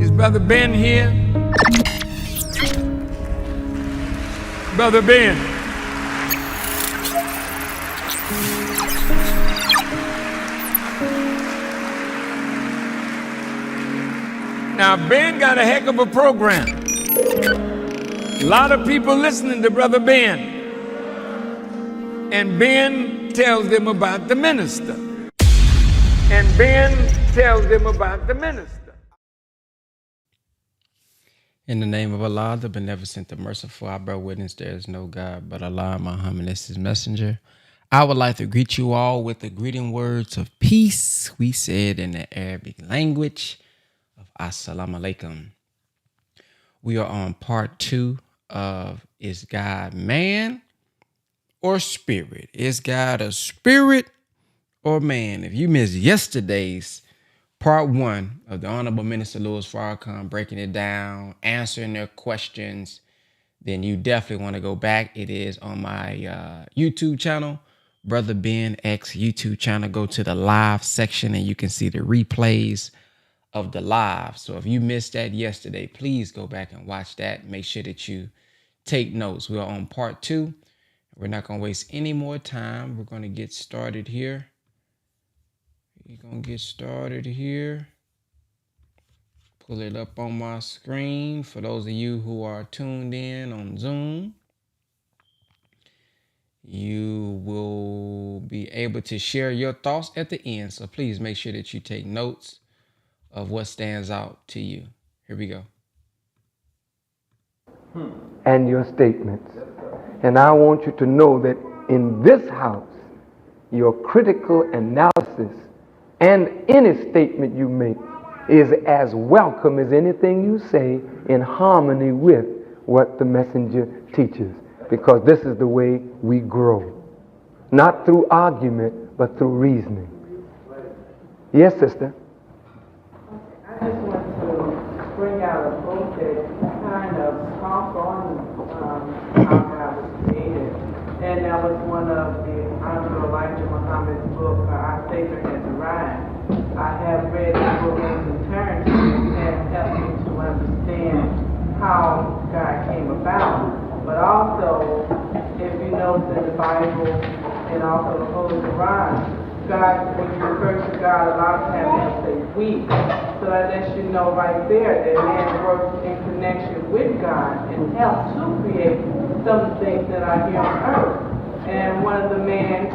Is Brother Ben here? Brother Ben. Now, Ben got a heck of a program. A lot of people listening to Brother Ben. And Ben tells them about the minister. And Ben tells them about the minister. In the name of Allah, the beneficent, the merciful, I bear witness there is no God but Allah, Muhammad is his messenger. I would like to greet you all with the greeting words of peace. We said in the Arabic language of Assalamu alaikum. We are on part 2 of Is God man or spirit? Is God a spirit or man? If you missed yesterday's part 1 of the Honorable Minister Louis Farrakhan breaking it down, answering their questions, then you definitely want to go back. It is on my YouTube channel, Brother Ben X YouTube channel. Go to the live section and you can see the replays of the live. So if you missed that yesterday, please go back and watch that. Make sure that you take notes. We are on part 2. We're not going to waste any more time. We're going to get started here. Pull it up on my screen for those of you who are tuned in on Zoom. You will be able to share your thoughts at the end. So please make sure that you take notes of what stands out to you. Here we go. And your statements. And I want you to know that in this house, your critical analysis and any statement you make is as welcome as anything you say, in harmony with what the messenger teaches. Because this is the way we grow. Not through argument, but through reasoning. Yes, sister? I just want to bring out a book that kind of talks on how God was created. And that was one of the Honorable Elijah Muhammad's book, Our Savior Has Arrived. I have read the book in entirety and it has helped me to understand how God came about. But also, if you notice in the Bible and also the Holy Quran, God, when you refer to God, a lot of times they'll say we. So that lets you know right there that man works in connection with God and helps to create some things that are here on earth. And one of the men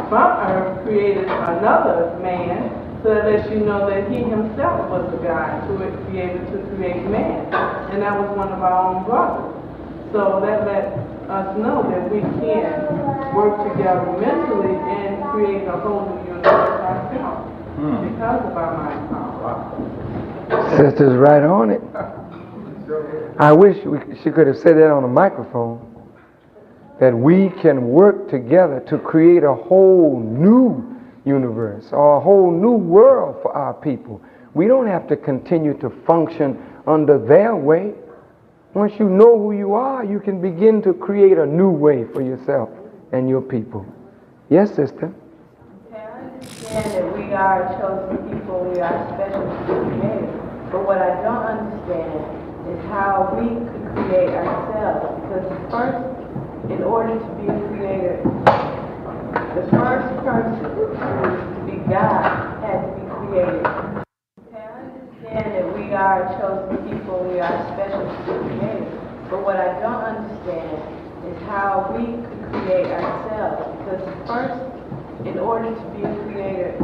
from earth created another man, so that lets you know that he himself was the God who would be able to create man. And that was one of our own brothers. So that let us know that we can work together mentally and create a whole new universe ourselves because of our mind power. Sister's right on it. I wish she could have said that on a microphone. That we can work together to create a whole new universe or a whole new world for our people. We don't have to continue to function under their way. Once you know who you are, you can begin to create a new way for yourself and your people. Yes, sister? Okay, I understand that we are a chosen people, we are special to be created. But what I don't understand is how we could create ourselves. Because first, in order to be created, the first person to be God had to be created. Okay, I understand that we are a chosen people, we are special to be created. But what I don't understand is how we could create ourselves. Because first, in order to be created,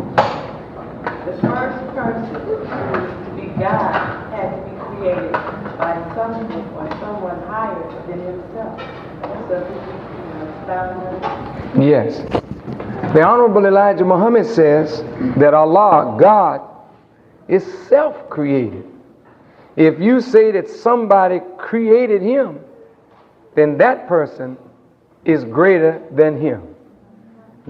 the first person to be God had to be created by something or someone higher than himself. So this is, Yes. The Honorable Elijah Muhammad says that Allah, God, is self-created. If you say that somebody created him, then that person is greater than him.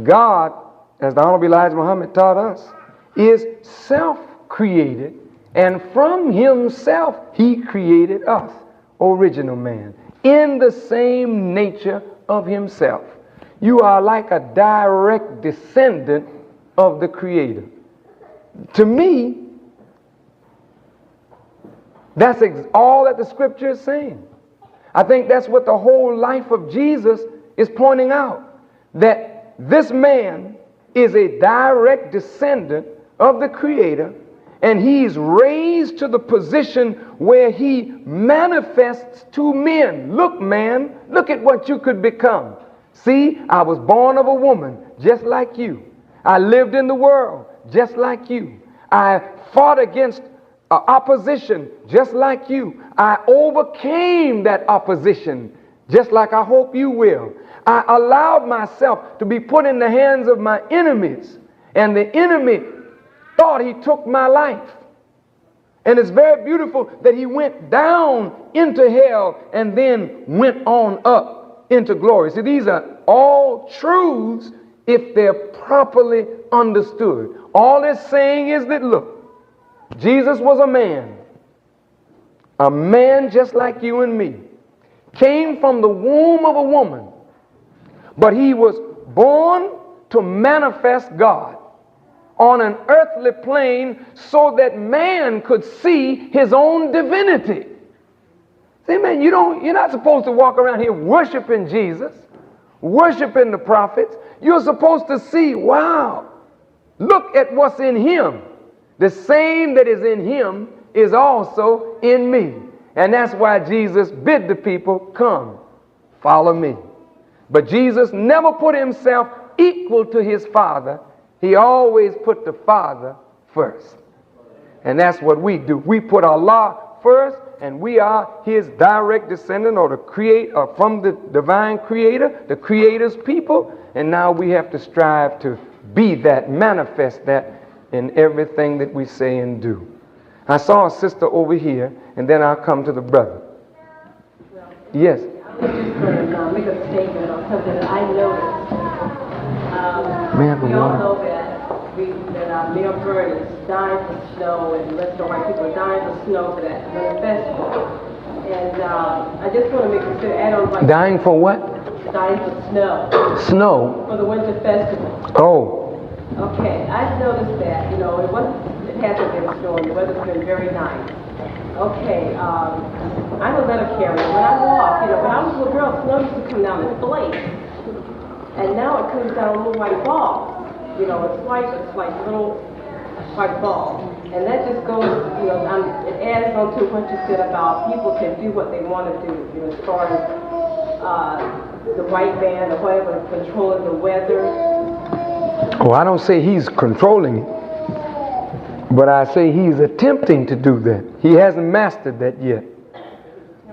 God, as the Honorable Elijah Muhammad taught us, is self-created, and from himself he created us, original man, in the same nature of himself. You are like a direct descendant of the Creator. To me, That's all that the scripture is saying. I think that's what the whole life of Jesus is pointing out. That this man is a direct descendant of the Creator, and he's raised to the position where he manifests to men. Look, man, look at what you could become. See, I was born of a woman just like you. I lived in the world just like you. I fought against opposition just like you. I overcame that opposition just like I hope you will. I allowed myself to be put in the hands of my enemies, and the enemy thought he took my life. And it's very beautiful that he went down into hell and then went on up into glory. See, these are all truths if they're properly understood. All it's saying is that, look, Jesus was a man just like you and me, came from the womb of a woman, but he was born to manifest God on an earthly plane so that man could see his own divinity. See, man, you're not supposed to walk around here worshiping Jesus, worshiping the prophets. You're supposed to see, wow, look at what's in him. The same that is in him is also in me. And that's why Jesus bid the people, come, follow me. But Jesus never put himself equal to his Father. He always put the Father first. And that's what we do. We put Allah first, and we are his direct descendant, or from the divine Creator, the Creator's people. And now we have to strive to be that, manifest that in everything that we say and do. I saw a sister over here, and then I'll come to the brother. Yes. I was just going to make a statement on something that I noticed. We all know that Mayor Bird is dying for snow, and the rest of the white people are dying for snow for that winter festival. And I just want to make a add on. Dying for what? Dying for snow. Snow? For the winter festival. Oh. Okay, I've noticed that, it hasn't been snowing, the weather's been very nice. Okay, I'm a letter carrier. When I walk, when I was a little girl, snow used to come down in flakes. And now it comes down little white balls. It's like little white balls. And that just goes, it adds on to what you said about people can do what they want to do, as far as the white man or whatever, controlling the weather. Oh, I don't say he's controlling it, but I say he's attempting to do that. He hasn't mastered that yet,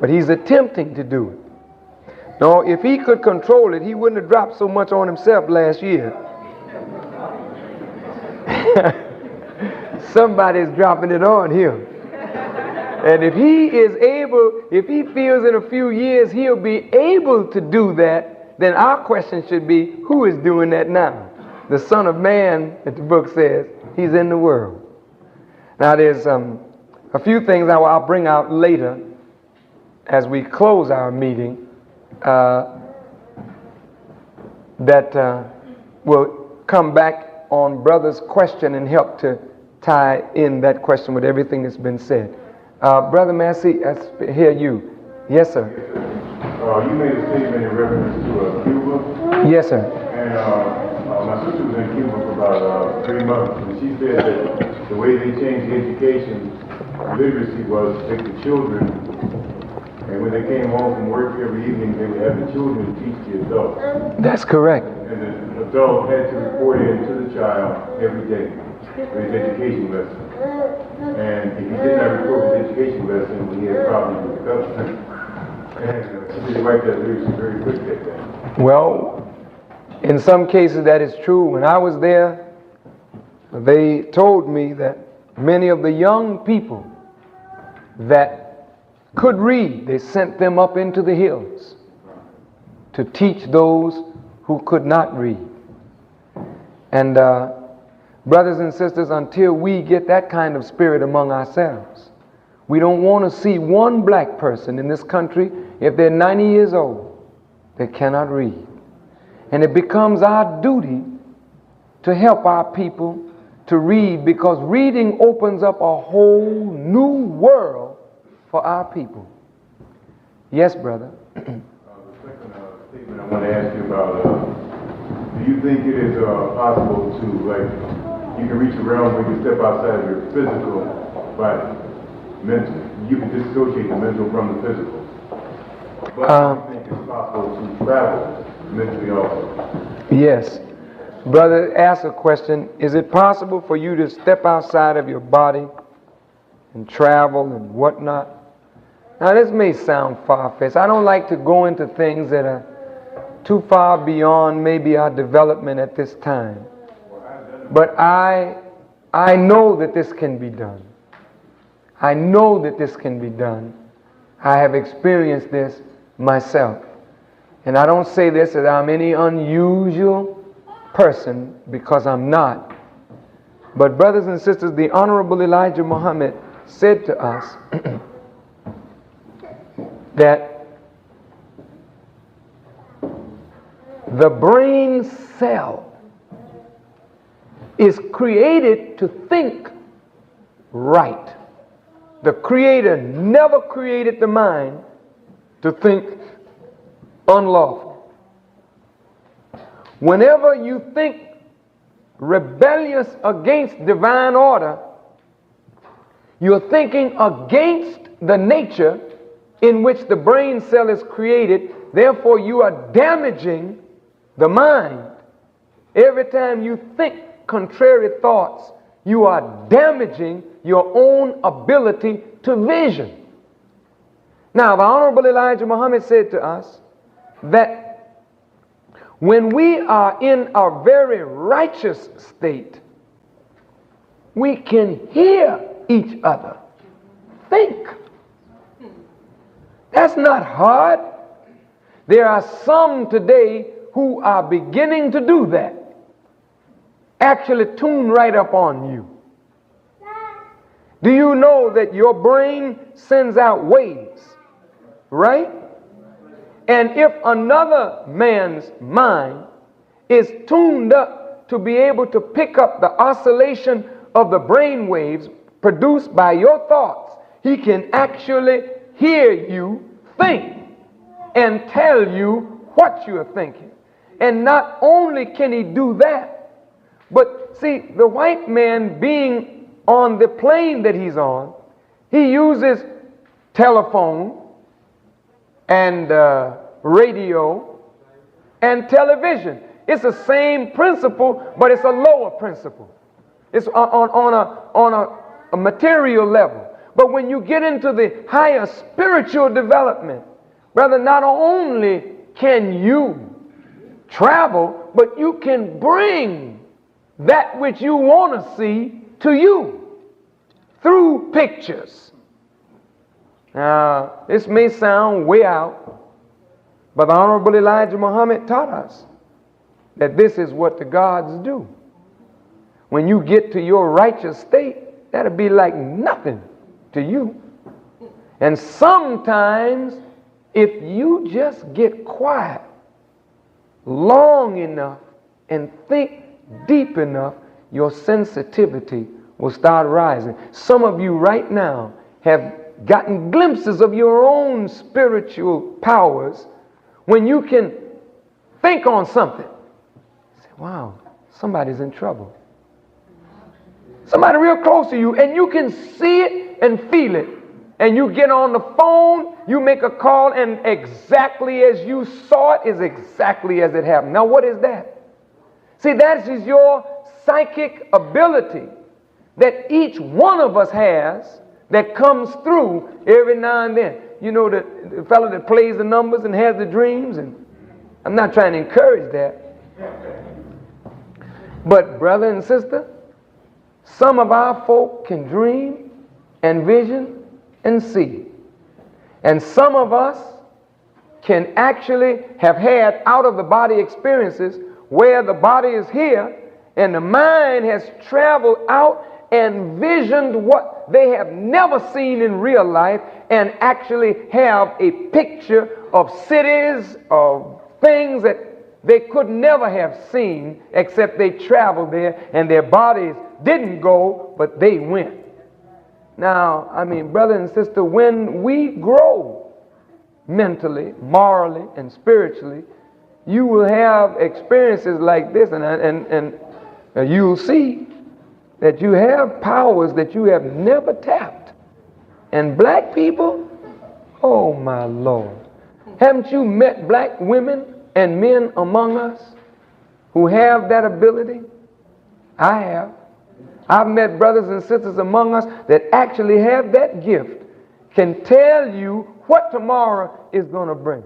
but he's attempting to do it. No, if he could control it, he wouldn't have dropped so much on himself last year. Somebody's dropping it on him. And if he feels in a few years he'll be able to do that, then our question should be, who is doing that now? The Son of Man, that the book says, he's in the world. Now there's a few things I'll bring out later as we close our meeting that will come back on Brother's question and help to tie in that question with everything that's been said. Brother Massey, I hear you. Yes, sir. You made a statement in reference to Cuba. Yes, sir. And my sister was in Cuba for about 3 months, and she said that the way they changed the education literacy was to take the children, and when they came home from work every evening, they would have the children teach the adults. That's correct. And the adult had to report in to the child every day for his education lesson. And if he did not report his education lesson, he had problems with the government. And she wiped that literacy very quickly at that. Well, in some cases that is true. When I was there, they told me that many of the young people that could read, they sent them up into the hills to teach those who could not read. And brothers and sisters, until we get that kind of spirit among ourselves, we don't want to see one black person in this country, if they're 90 years old, they cannot read. And it becomes our duty to help our people to read, because reading opens up a whole new world for our people. Yes, brother. The second statement I want to ask you about, do you think it is possible to, like, you can reach a realm where you can step outside of your physical body, mentally? You can dissociate the mental from the physical. But do you think it's possible to travel mentally also? Yes. Brother, ask a question. Is it possible for you to step outside of your body and travel and whatnot? Now, this may sound far-fetched. I don't like to go into things that are too far beyond maybe our development at this time. But I know that this can be done. I know that this can be done. I have experienced this myself. And I don't say this that I'm any unusual person, because I'm not. But brothers and sisters, the Honorable Elijah Muhammad said to us that the brain cell is created to think right. The Creator never created the mind to think unlawful. Whenever you think rebellious against divine order, you're thinking against the nature in which the brain cell is created. Therefore, you are damaging the mind. Every time you think contrary thoughts, you are damaging your own ability to vision. Now, the Honorable Elijah Muhammad said to us that when we are in a very righteous state, we can hear each other think. That's not hard. There are some today who are beginning to do that. Actually tune right up on you. Do you know that your brain sends out waves, right? And if another man's mind is tuned up to be able to pick up the oscillation of the brain waves produced by your thoughts, he can actually hear you think and tell you what you are thinking. And not only can he do that, but see, the white man being on the plane that he's on, he uses telephone and radio and television. It's the same principle, but it's a lower principle. It's on a material level. But when you get into the higher spiritual development, brother, not only can you travel, but you can bring that which you want to see to you through pictures. Now, this may sound way out, but the Honorable Elijah Muhammad taught us that this is what the gods do. When you get to your righteous state, that'll be like nothing to you. And sometimes, if you just get quiet long enough and think deep enough, your sensitivity will start rising. Some of you right now have gotten glimpses of your own spiritual powers when you can think on something. Say, wow, somebody's in trouble. Somebody real close to you, and you can see it and feel it. And you get on the phone, you make a call, and exactly as you saw it is exactly as it happened. Now, what is that? See, that is your psychic ability that each one of us has that comes through every now and then. You know, the fellow that plays the numbers and has the dreams, and I'm not trying to encourage that. But brother and sister, some of our folk can dream and vision and see. And some of us can actually have had out-of-the-body experiences where the body is here and the mind has traveled out and visioned what they have never seen in real life, and actually have a picture of cities, of things that they could never have seen except they traveled there and their bodies didn't go, but they went. Now, I mean, brother and sister, when we grow mentally, morally, and spiritually, you will have experiences like this, and you'll see that you have powers that you have never tapped. And black people, oh my Lord, haven't you met black women and men among us who have that ability? I have. I've met brothers and sisters among us that actually have that gift, can tell you what tomorrow is going to bring.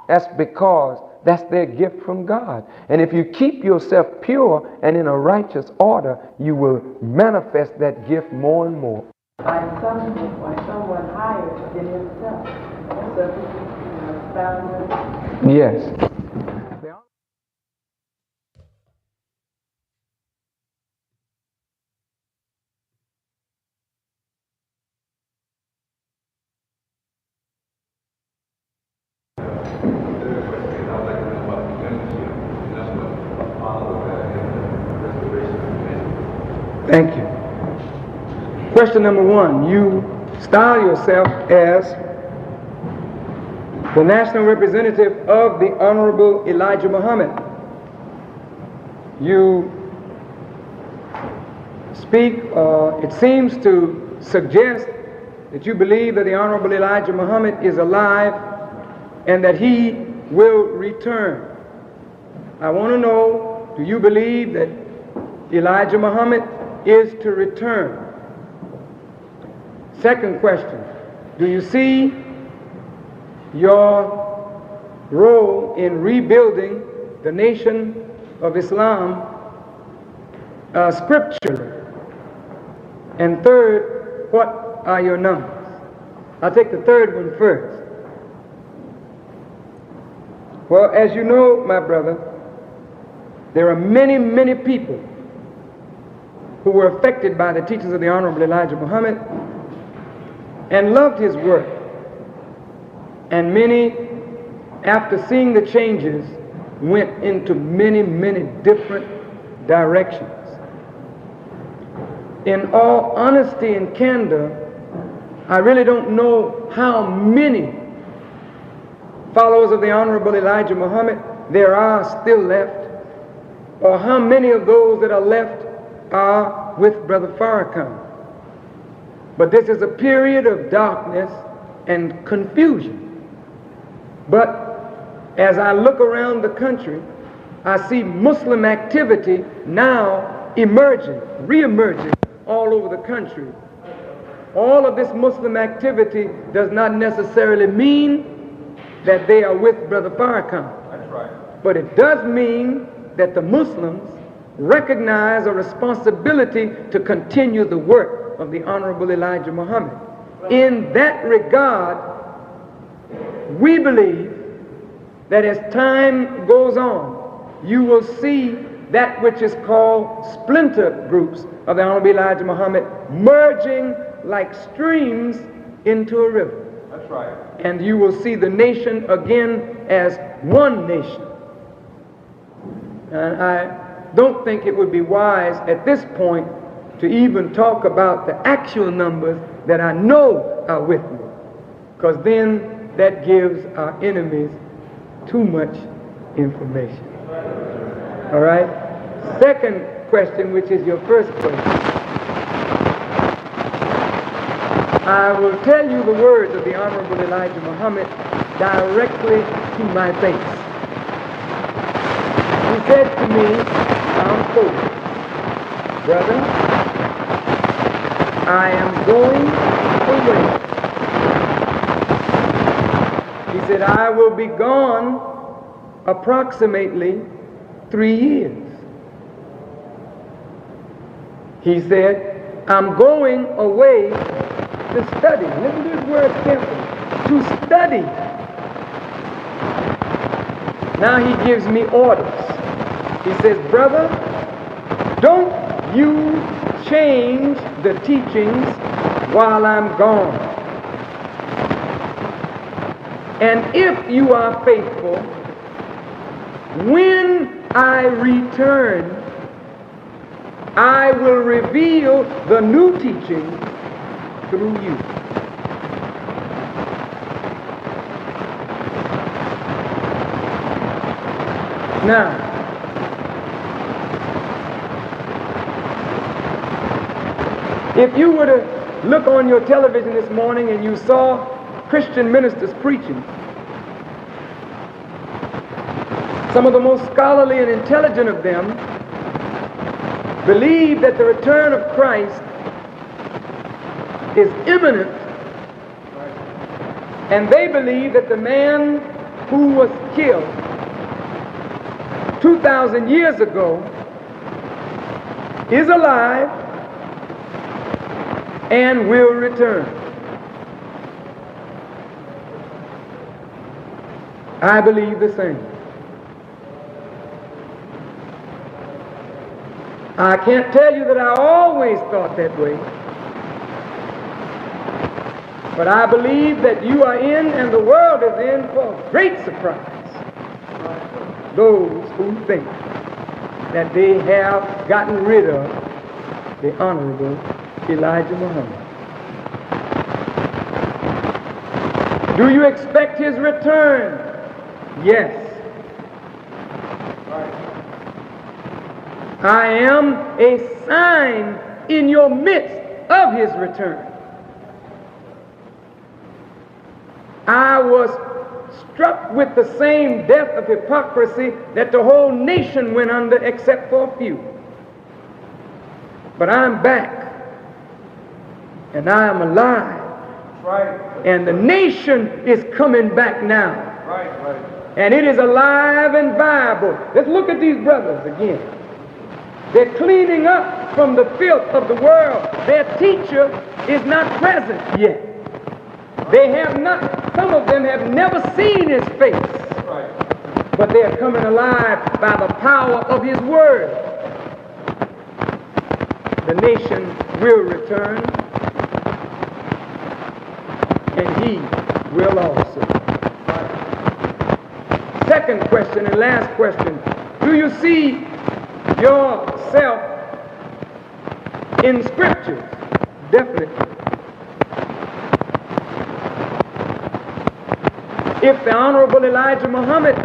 That's because that's their gift from God. And if you keep yourself pure and in a righteous order, you will manifest that gift more and more. By someone higher than himself. So, found Yes. Thank you. Question number one, you style yourself as the national representative of the Honorable Elijah Muhammad. You speak, it seems to suggest that you believe that the Honorable Elijah Muhammad is alive and that he will return. I want to know, do you believe that Elijah Muhammad is to return? Second question, do you see your role in rebuilding the nation of Islam scripturally? And third, what are your numbers? I'll take the third one first. Well, as you know, my brother, there are many, many people who were affected by the teachings of the Honorable Elijah Muhammad and loved his work. And many, after seeing the changes, went into many, many different directions. In all honesty and candor, I really don't know how many followers of the Honorable Elijah Muhammad there are still left, or how many of those that are left are with Brother Farrakhan. But this is a period of darkness and confusion. But as I look around the country, I see Muslim activity now emerging, re-emerging all over the country. All of this Muslim activity does not necessarily mean that they are with Brother Farrakhan. That's right. But it does mean that the Muslims recognize a responsibility to continue the work of the Honorable Elijah Muhammad. In that regard, we believe that as time goes on, you will see that which is called splinter groups of the Honorable Elijah Muhammad merging like streams into a river. That's right. And you will see the nation again as one nation. And I don't think it would be wise at this point to even talk about the actual numbers that I know are with me, because then that gives our enemies too much information. All right? Second question, which is your first question. I will tell you the words of the Honorable Elijah Muhammad directly to my face. He said to me, I'm quoting, brother, I am going away. He said, I will be gone approximately 3 years. He said, I'm going away to study. Listen to this word carefully. To study. Now he gives me orders. He says, brother, don't you change the teachings while I'm gone. And if you are faithful, when I return, I will reveal the new teachings through you. Now, if you were to look on your television this morning and you saw Christian ministers preaching, some of the most scholarly and intelligent of them believe that the return of Christ is imminent, and they believe that the man who was killed 2,000 years ago is alive and will return. I believe the same. I can't tell you that I always thought that way, but I believe that you are in and the world is in for a great surprise. Those who think that they have gotten rid of the Honorable Elijah Muhammad. Do you expect his return? Yes. I am a sign in your midst of his return. I was struck with the same death of hypocrisy that the whole nation went under except for a few. But I'm back, and I am alive. Right. And the nation is coming back now. Right. And it is alive and viable. Let's look at these brothers again. They're cleaning up from the filth of the world. Their teacher is not present yet. They have not, some of them have never seen his face. Right. But they are coming alive by the power of his word. The nation will return, and he will also. Right. Second question and last question. Do you see yourself in scriptures? Definitely. If the Honorable Elijah Muhammad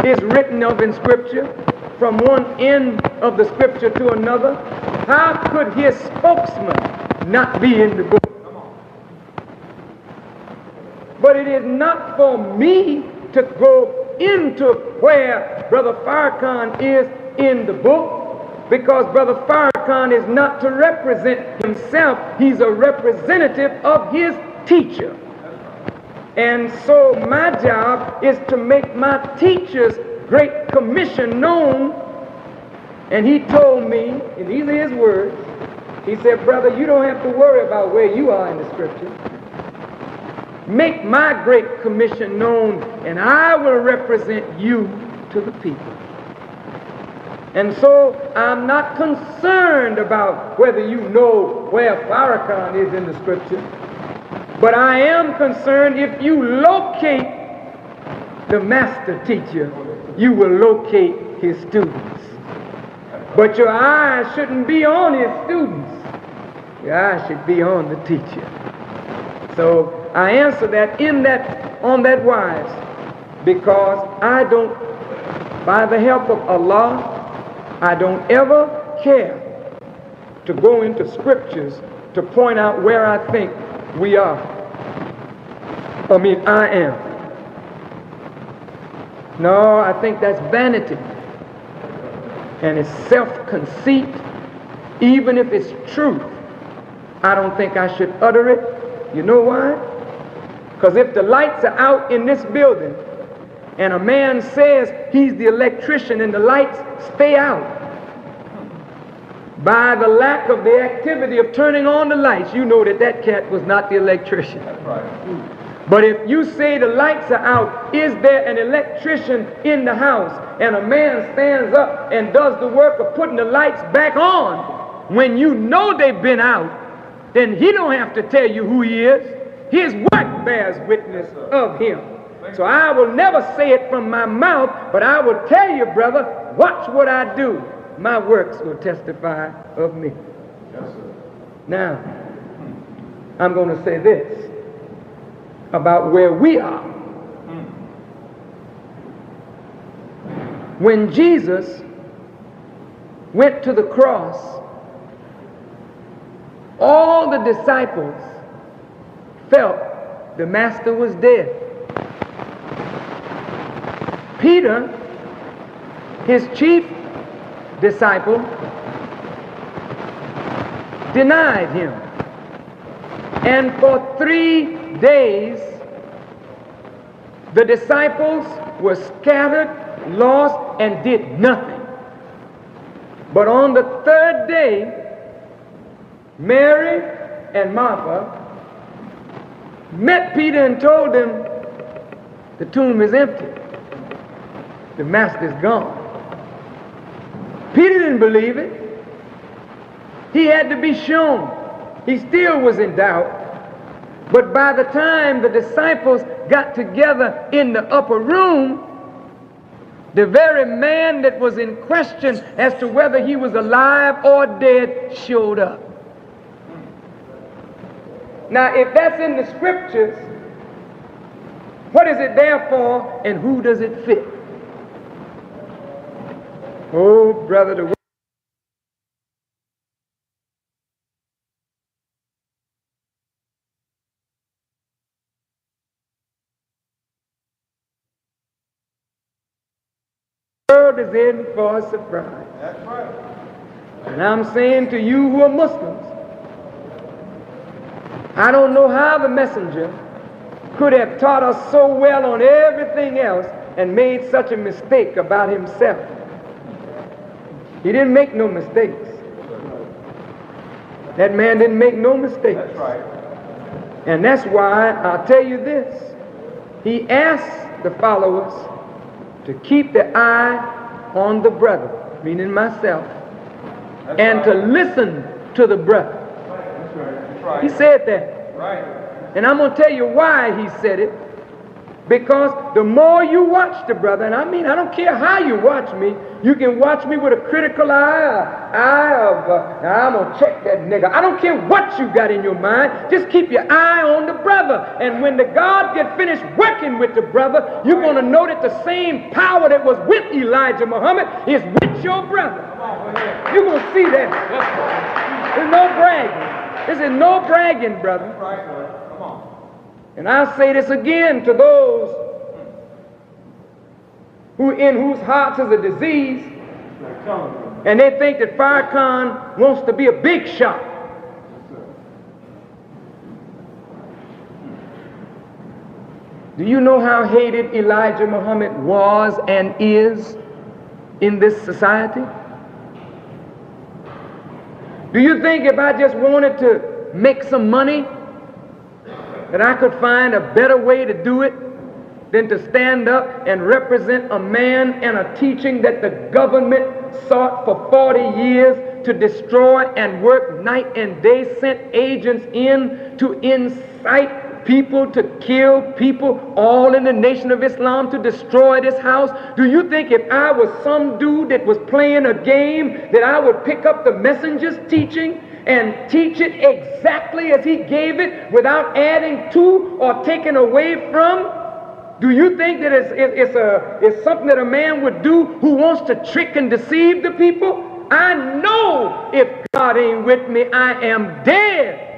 is written of in scripture, from one end of the scripture to another, how could his spokesman not be in the book? But it is not for me to go into where Brother Farrakhan is in the book, because Brother Farrakhan is not to represent himself. He's a representative of his teacher. And so my job is to make my teacher's great commission known. And he told me, and these are his words, he said, brother, you don't have to worry about where you are in the scripture. Make my great commission known, and I will represent you to the people. And so I'm not concerned about whether you know where Farrakhan is in the scripture, but I am concerned if you locate the master teacher, you will locate his students. But your eyes shouldn't be on his students. Your eyes should be on the teacher. So I answer that on that wise, because I don't, by the help of Allah, I don't ever care to go into scriptures to point out where I think we are. I am. No, I think that's vanity. And it's self-conceit. Even if it's truth, I don't think I should utter it. You know why? Because if the lights are out in this building and a man says he's the electrician and the lights stay out, by the lack of the activity of turning on the lights, you know that that cat was not the electrician. That's right. But if you say the lights are out, is there an electrician in the house? And a man stands up and does the work of putting the lights back on when you know they've been out, then he don't have to tell you who he is. His work bears witness of him. So I will never say it from my mouth, but I will tell you, brother, watch what I do. My works will testify of me. Yes, sir. Now, I'm going to say this about where we are. When Jesus went to the cross, all the disciples felt the master was dead. Peter, his chief disciple, denied him. And for 3 days, the disciples were scattered, lost, and did nothing. But on the 3rd day, Mary and Martha met Peter and told him the tomb is empty. The master's gone. Peter didn't believe it. He had to be shown. He still was in doubt. But by the time the disciples got together in the upper room, the very man that was in question as to whether he was alive or dead showed up. Now, if that's in the scriptures, what is it there for and who does it fit? Oh, brother, the world is in for a surprise. That's right. And I'm saying to you who are Muslims, I don't know how the messenger could have taught us so well on everything else and made such a mistake about himself. He didn't make no mistakes. That man didn't make no mistakes. That's right. And that's why I'll tell you this. He asked the followers to keep the eye on the brother, meaning myself, that's and right. To listen to the brother. That's right. That's right. He said that. Right. And I'm going to tell you why he said it. Because the more you watch the brother, and I mean, I don't care how you watch me, you can watch me with a critical I'm going to check that nigga. I don't care what you got in your mind, just keep your eye on the brother. And when the God get finished working with the brother, you're going to know that the same power that was with Elijah Muhammad is with your brother. You're going to see that. There's no bragging. This is no bragging, brother. And I'll say this again to those in whose hearts is a disease, and they think that Farrakhan wants to be a big shot. Do you know how hated Elijah Muhammad was and is in this society? Do you think if I just wanted to make some money, that I could find a better way to do it than to stand up and represent a man and a teaching that the government sought for 40 years to destroy and work night and day, sent agents in to incite people to kill people, all in the Nation of Islam, to destroy this house? Do you think if I was some dude that was playing a game that I would pick up the messenger's teaching and teach it exactly as he gave it without adding to or taking away from? Do you think that it's something that a man would do who wants to trick and deceive the people? I know if God ain't with me, I am dead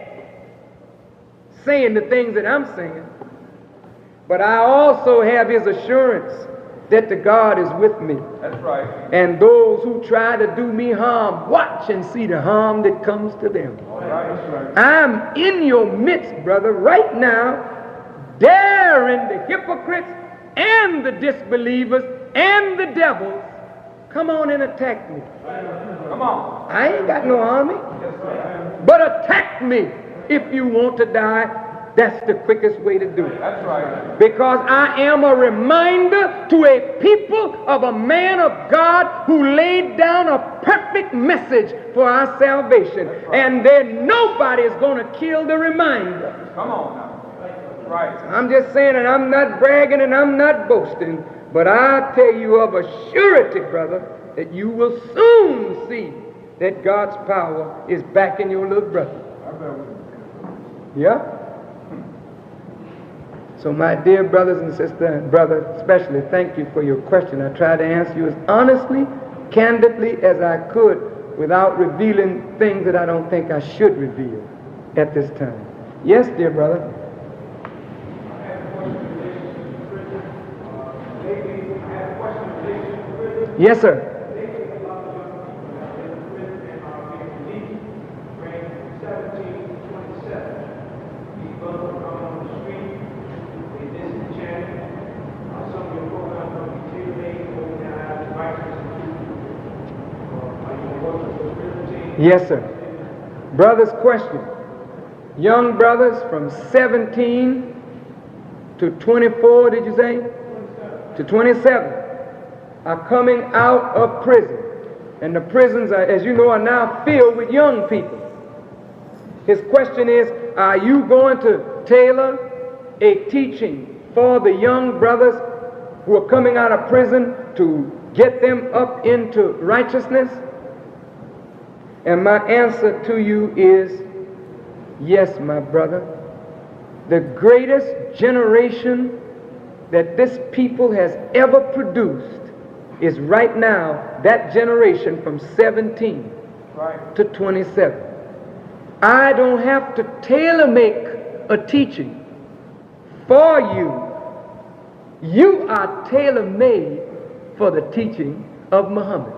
saying the things that I'm saying. But I also have his assurance that the God is with me. That's right. And those who try to do me harm, watch and see the harm that comes to them. All right. That's right. I'm in your midst, brother, right now, daring the hypocrites and the disbelievers and the devils. Come on and attack me. Come on. I ain't got no army. But attack me if you want to die. That's the quickest way to do it. That's right. Because I am a reminder to a people of a man of God who laid down a perfect message for our salvation. Right. And then nobody's going to kill the reminder. Come on now. Right. I'm just saying, and I'm not bragging and I'm not boasting, but I tell you of a surety, brother, that you will soon see that God's power is back in your little brother. Yeah? So my dear brothers and sisters, and brother especially, thank you for your question. I tried to answer you as honestly, candidly as I could without revealing things that I don't think I should reveal at this time. Yes, dear brother? Yes, sir. Yes, sir. Brother's question. Young brothers from 17 to 24, did you say? To 27 are coming out of prison. And the prisons, are, as you know, are now filled with young people. His question is, are you going to tailor a teaching for the young brothers who are coming out of prison to get them up into righteousness? And my answer to you is, yes, my brother. The greatest generation that this people has ever produced is right now that generation from 17 to 27. I don't have to tailor make a teaching for you. You are tailor made for the teaching of Muhammad.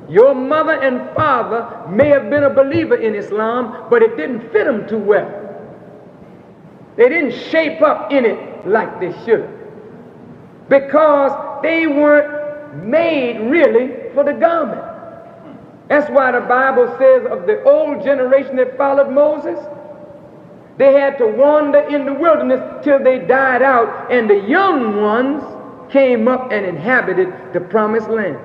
Your mother and father may have been a believer in Islam, but it didn't fit them too well. They didn't shape up in it like they should, because they weren't made really for the garment. That's why the Bible says of the old generation that followed Moses, they had to wander in the wilderness till they died out, and the young ones came up and inhabited the promised land.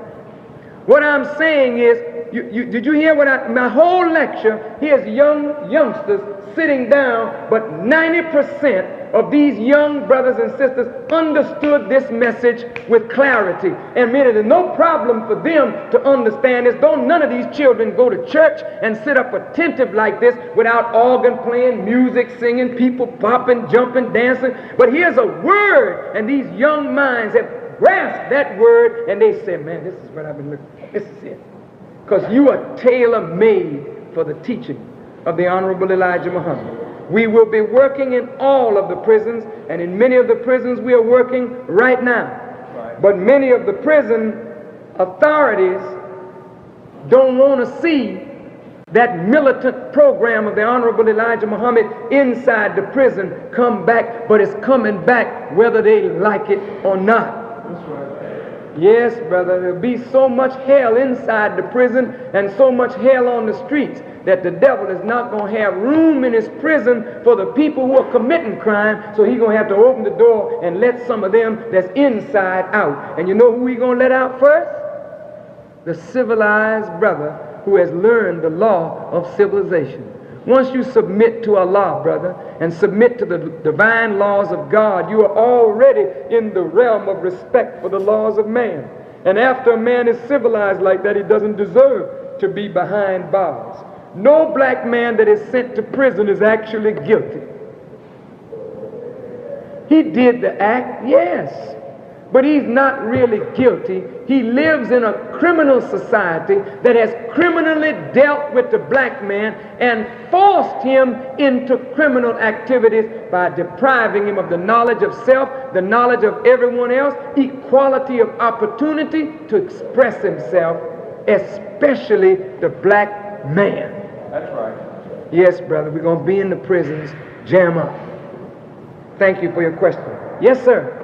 What I'm saying is, did you hear my whole lecture? Here's youngsters sitting down, but 90% of these young brothers and sisters understood this message with clarity. And meaning there's no problem for them to understand this. Don't none of these children go to church and sit up attentive like this without organ playing, music, singing, people popping, jumping, dancing. But here's a word, and these young minds have grasp that word, and they say, man, this is what I've been looking for. This is it. Because you are tailor-made for the teaching of the Honorable Elijah Muhammad. We will be working in all of the prisons, and in many of the prisons we are working right now. Right. But many of the prison authorities don't want to see that militant program of the Honorable Elijah Muhammad inside the prison come back, but it's coming back whether they like it or not. Yes, brother, there'll be so much hell inside the prison and so much hell on the streets that the devil is not going to have room in his prison for the people who are committing crime, so he's going to have to open the door and let some of them that's inside out. And you know who he's going to let out first? The civilized brother who has learned the law of civilization. Once you submit to Allah, brother, and submit to the divine laws of God, you are already in the realm of respect for the laws of man. And after a man is civilized like that, he doesn't deserve to be behind bars. No black man that is sent to prison is actually guilty. He did the act, yes, but he's not really guilty. He lives in a criminal society that has criminally dealt with the black man and forced him into criminal activities by depriving him of the knowledge of self, the knowledge of everyone else, equality of opportunity to express himself, especially the black man. That's right. Yes, brother, we're going to be in the prisons. Jam up. Thank you for your question. Yes, sir.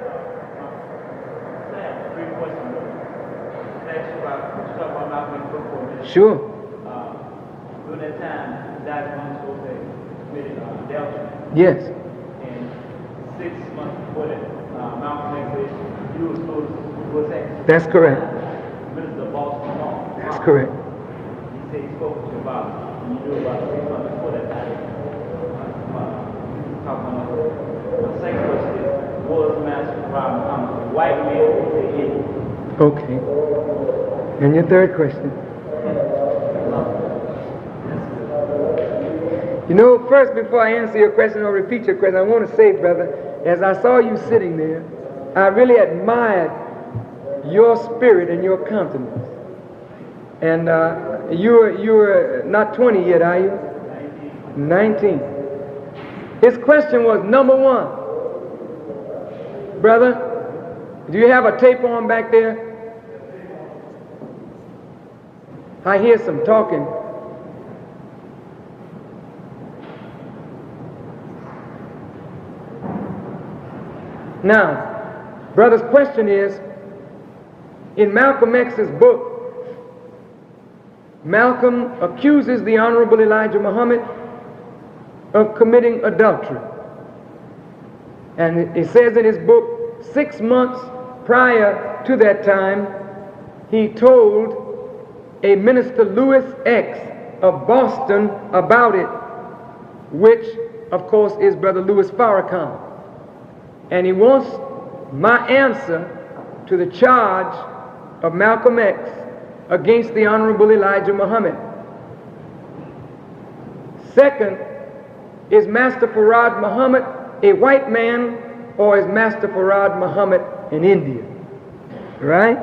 Sure. During that time, that one was committed adultery. Yes. And 6 months before that, Malcolm X said, you was supposed to was that? That's correct. Minister of Boston Law. That's correct. He said he spoke to you about, you knew about 6 months before that time. The second question is, was Master Muhammad a white man or a Indian? Okay. And your third question? You know, first, before I answer your question or repeat your question, I want to say, brother, as I saw you sitting there, I really admired your spirit and your countenance. And you're not 20 yet, are you? 19. His question was, number one, brother, do you have a tape on back there? I hear some talking. Now, brother's question is, in Malcolm X's book, Malcolm accuses the Honorable Elijah Muhammad of committing adultery. And it says in his book, 6 months prior to that time, he told a Minister Louis X of Boston about it, which, of course, is Brother Louis Farrakhan. And he wants my answer to the charge of Malcolm X against the Honorable Elijah Muhammad. Second, is Master Farad Muhammad a white man, or is Master Farad Muhammad an Indian? Right?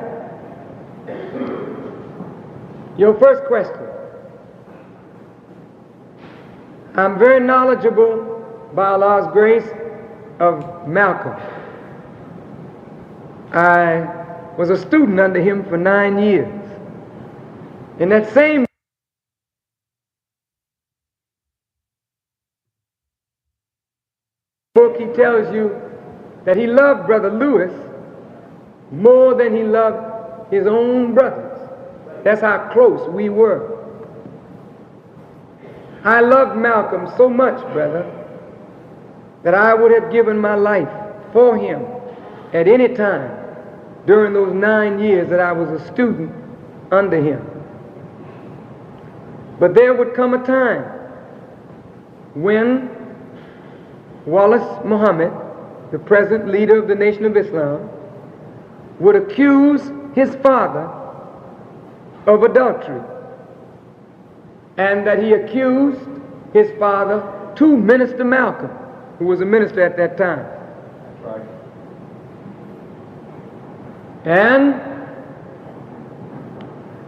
Your first question. I'm very knowledgeable, by Allah's grace, of Malcolm. I was a student under him for 9 years. In that same book, he tells you that he loved Brother Lewis more than he loved his own brothers. That's how close we were. I loved Malcolm so much, brother, that I would have given my life for him at any time during those 9 years that I was a student under him. But there would come a time when Wallace Muhammad, the present leader of the Nation of Islam, would accuse his father of adultery, and that he accused his father to Minister Malcolm, who was a minister at that time. Right. And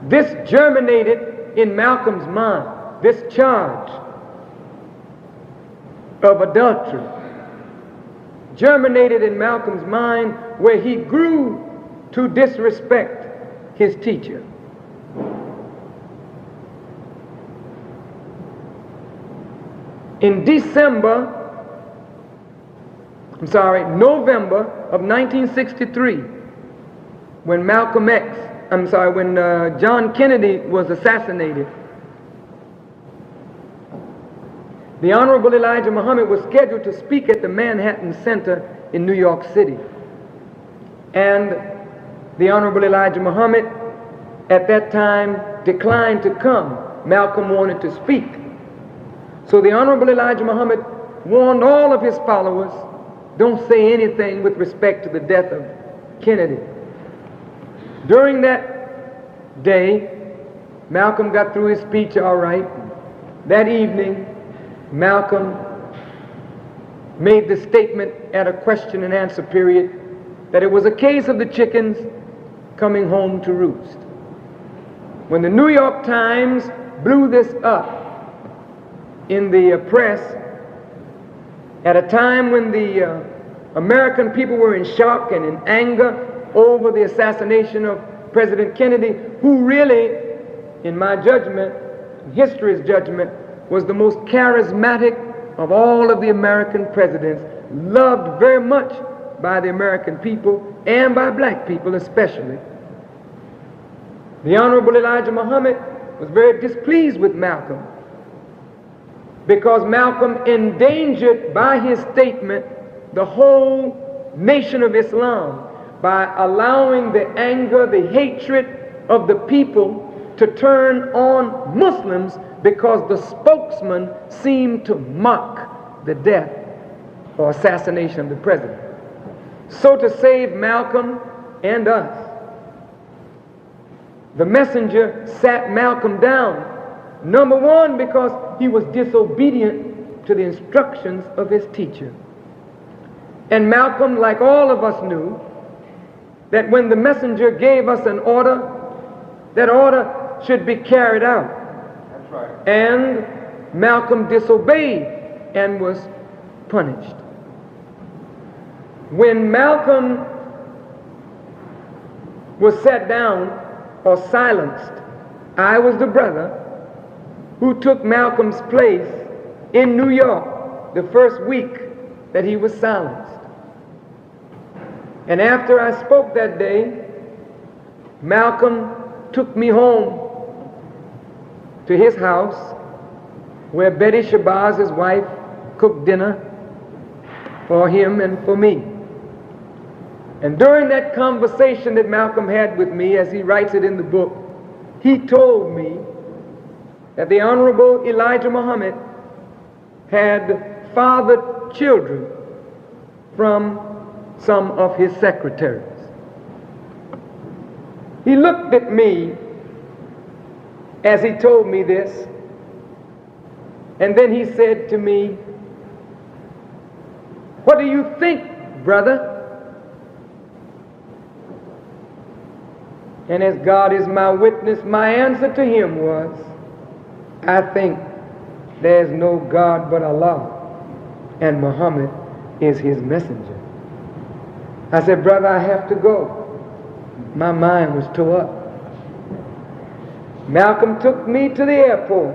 this germinated in Malcolm's mind, this charge of adultery germinated in Malcolm's mind, where he grew to disrespect his teacher. In November of 1963, when John Kennedy was assassinated, the Honorable Elijah Muhammad was scheduled to speak at the Manhattan Center in New York City. And the Honorable Elijah Muhammad at that time declined to come. Malcolm wanted to speak. So the Honorable Elijah Muhammad warned all of his followers, don't say anything with respect to the death of Kennedy. During that day, Malcolm got through his speech all right. That evening, Malcolm made the statement at a question and answer period that it was a case of the chickens coming home to roost. When the New York Times blew this up in the press at a time when the American people were in shock and in anger over the assassination of President Kennedy, who really, in my judgment, history's judgment, was the most charismatic of all of the American presidents, loved very much by the American people and by black people especially. The Honorable Elijah Muhammad was very displeased with Malcolm, because Malcolm endangered by his statement the whole nation of Islam by allowing the anger, the hatred of the people to turn on Muslims, because the spokesman seemed to mock the death or assassination of the president. So to save Malcolm and us, the messenger sat Malcolm down. Number one, because he was disobedient to the instructions of his teacher. And Malcolm, like all of us, knew that when the messenger gave us an order, that order should be carried out. That's right. And Malcolm disobeyed and was punished. When Malcolm was sat down or silenced, I was the brother who took Malcolm's place in New York the first week that he was silenced. And after I spoke that day, Malcolm took me home to his house where Betty Shabazz, his wife, cooked dinner for him and for me. And during that conversation that Malcolm had with me, as he writes it in the book, he told me that the Honorable Elijah Muhammad had fathered children from some of his secretaries. He looked at me as he told me this, and then he said to me, "What do you think, brother?" And as God is my witness, my answer to him was, "I think there's no God but Allah, and Muhammad is his messenger." I said, "Brother, I have to go." My mind was tore up. Malcolm took me to the airport,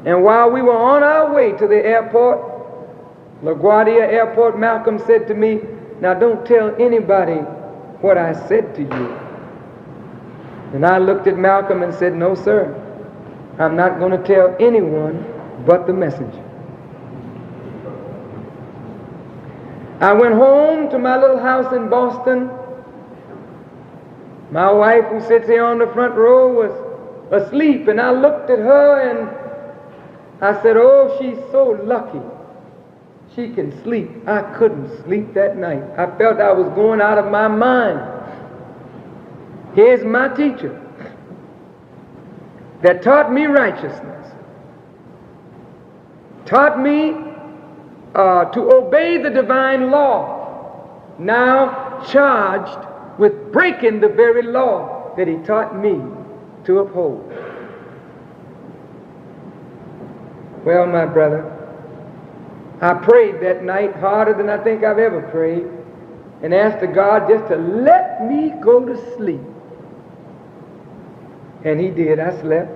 and while we were on our way to the airport, LaGuardia Airport, Malcolm said to me, "Now don't tell anybody what I said to you." And I looked at Malcolm and said, "No, sir, I'm not going to tell anyone but the messenger." I went home to my little house in Boston. My wife, who sits here on the front row, was asleep, and I looked at her and I said, "Oh, she's so lucky. She can sleep." I couldn't sleep that night. I felt I was going out of my mind. Here's my teacher that taught me righteousness, taught me to obey the divine law, now charged with breaking the very law that he taught me to uphold. Well, my brother, I prayed that night harder than I think I've ever prayed, and asked the God just to let me go to sleep. And he did. I slept.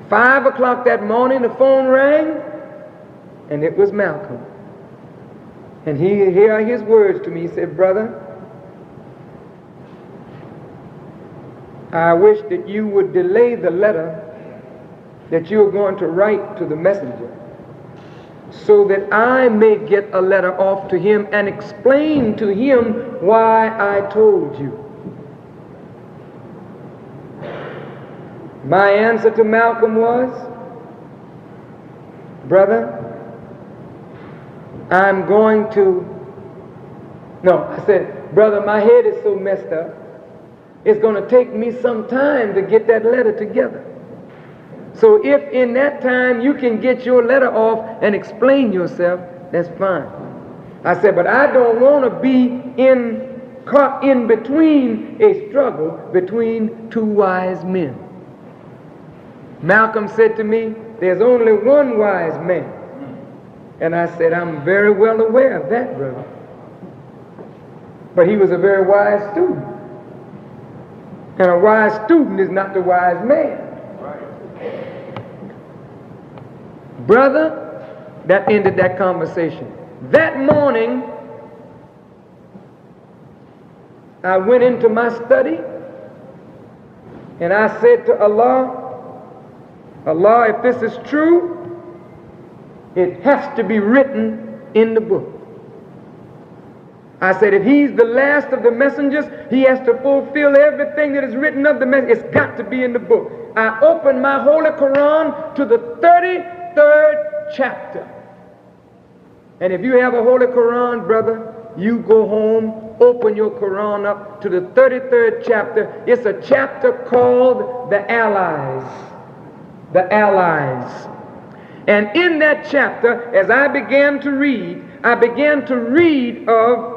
5 o'clock that morning, the phone rang, and it was Malcolm. And here are his words to me. He said, "Brother, I wish that you would delay the letter that you are going to write to the messenger, so that I may get a letter off to him and explain to him why I told you." My answer to Malcolm was, "Brother, I said, brother, my head is so messed up, it's going to take me some time to get that letter together. So if in that time you can get your letter off and explain yourself, that's fine." I said, "But I don't want to be caught in between a struggle between two wise men." Malcolm said to me, "There's only one wise man." And I said, "I'm very well aware of that, brother." But he was a very wise student. And a wise student is not the wise man. Brother, that ended that conversation. That morning, I went into my study and I said to Allah, "Allah, if this is true, it has to be written in the book." I said, if he's the last of the messengers, he has to fulfill everything that is written of the message. It's got to be in the book. I opened my Holy Quran to the 33rd chapter. And if you have a Holy Quran, brother, you go home, open your Quran up to the 33rd chapter. It's a chapter called The Allies. The Allies. And in that chapter, as I began to read of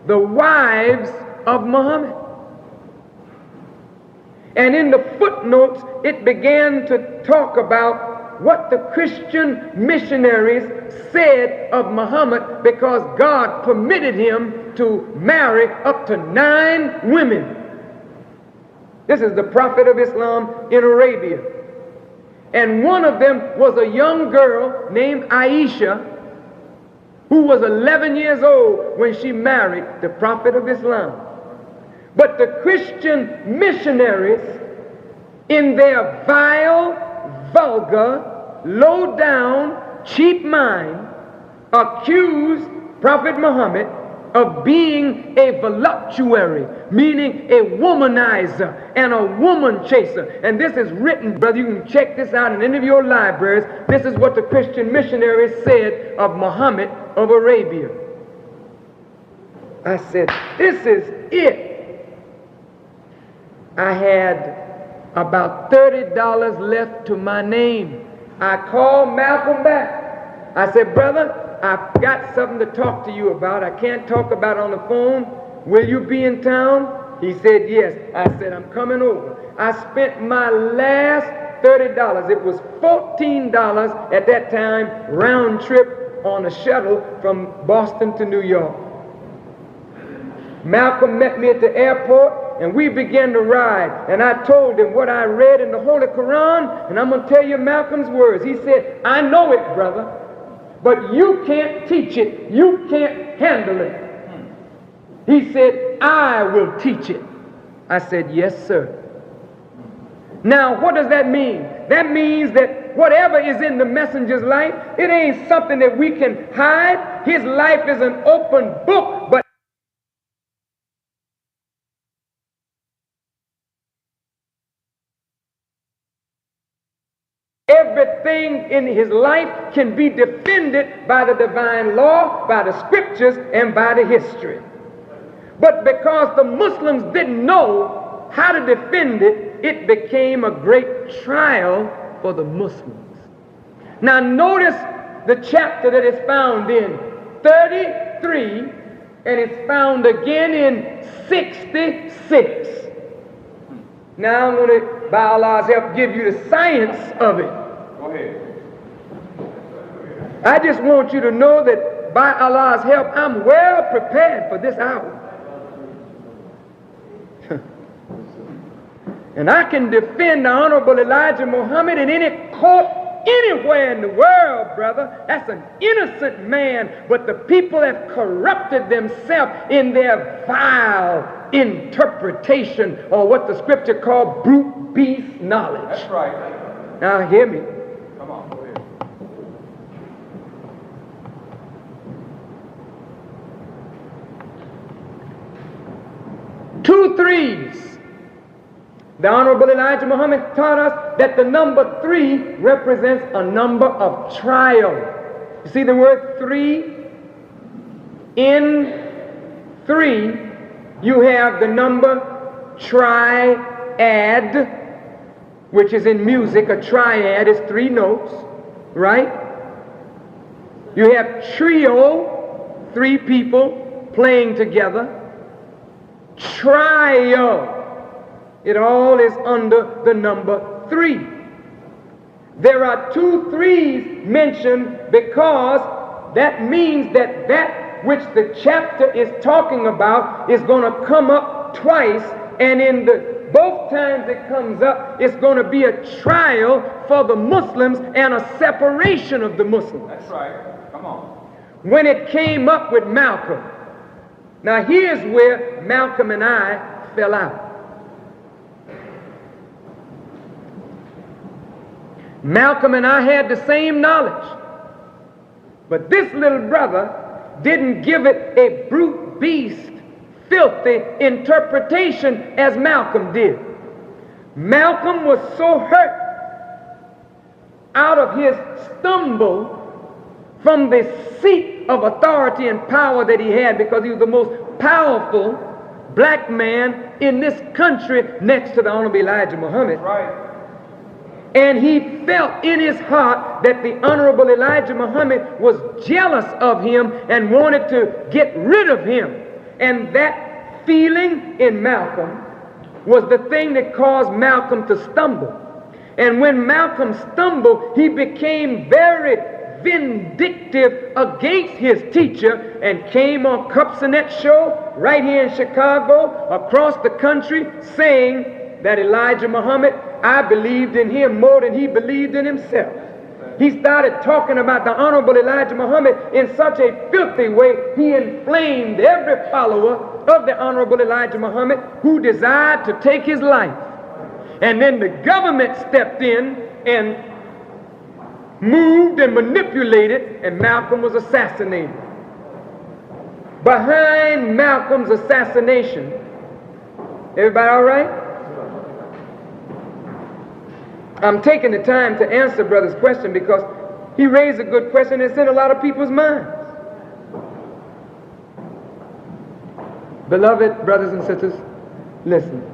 the wives of Muhammad. And in the footnotes, it began to talk about what the Christian missionaries said of Muhammad, because God permitted him to marry up to 9 women. This is the prophet of Islam in Arabia. And one of them was a young girl named Aisha, who was 11 years old when she married the prophet of Islam. But the Christian missionaries, in their vile, vulgar, low-down, cheap mind, accused Prophet Muhammad of being a voluptuary, meaning a womanizer and a woman chaser. And this is written, brother, you can check this out in any of your libraries. This is what the Christian missionaries said of Muhammad of Arabia. I said, this is it. I had about $30 left to my name. I called Malcolm back. I said, brother, I've got something to talk to you about. I can't talk about it on the phone. Will you be in town? He said, yes. I said, I'm coming over. I spent my last $30. It was $14 at that time, round trip on a shuttle from Boston to New York. Malcolm met me at the airport, and we began to ride. And I told him what I read in the Holy Quran, and I'm going to tell you Malcolm's words. He said, I know it, brother, but you can't teach it. You can't handle it. He said, I will teach it. I said, yes, sir. Now, what does that mean? That means that whatever is in the messenger's life, it ain't something that we can hide. His life is an open book, but everything in his life can be defended by the divine law, by the scriptures, and by the history. But because the Muslims didn't know how to defend it, it became a great trial for the Muslims. Now notice the chapter that is found in 33, and it's found again in 66. Now I'm going to, by Allah's help, give you the science of it. Go ahead. I just want you to know that by Allah's help, I'm well prepared for this hour. And I can defend the Honorable Elijah Muhammad in any court anywhere in the world, brother. That's an innocent man, but the people have corrupted themselves in their vile interpretation, or what the scripture called brute beast knowledge. That's right. Now hear me. Come on, go ahead. Two threes. The Honorable Elijah Muhammad taught us that the number 3 represents a number of trial. You see the word 3? In 3, you have the number triad, which is in music. A triad is 3 notes, right? You have trio, 3 people playing together. Trio. It all is under the number 3. There are 2 3s mentioned because that means that that which the chapter is talking about is going to come up twice, and in the both times it comes up, it's going to be a trial for the Muslims and a separation of the Muslims. That's right. Come on. When it came up with Malcolm, now here's where Malcolm and I fell out. Malcolm and I had the same knowledge, but this little brother didn't give it a brute beast, filthy interpretation as Malcolm did. Malcolm was so hurt out of his stumble from the seat of authority and power that he had, because he was the most powerful black man in this country next to the Honorable Elijah Muhammad. Right. And he felt in his heart that the Honorable Elijah Muhammad was jealous of him and wanted to get rid of him. And that feeling in Malcolm was the thing that caused Malcolm to stumble. And when Malcolm stumbled, he became very vindictive against his teacher and came on Cupsonet's show right here in Chicago, across the country, saying that Elijah Muhammad, I believed in him more than he believed in himself. He started talking about the Honorable Elijah Muhammad in such a filthy way, he inflamed every follower of the Honorable Elijah Muhammad who desired to take his life. And then the government stepped in and moved and manipulated, and Malcolm was assassinated. Behind Malcolm's assassination, everybody all right? I'm taking the time to answer brother's question because he raised a good question that's in a lot of people's minds. Beloved brothers and sisters, listen.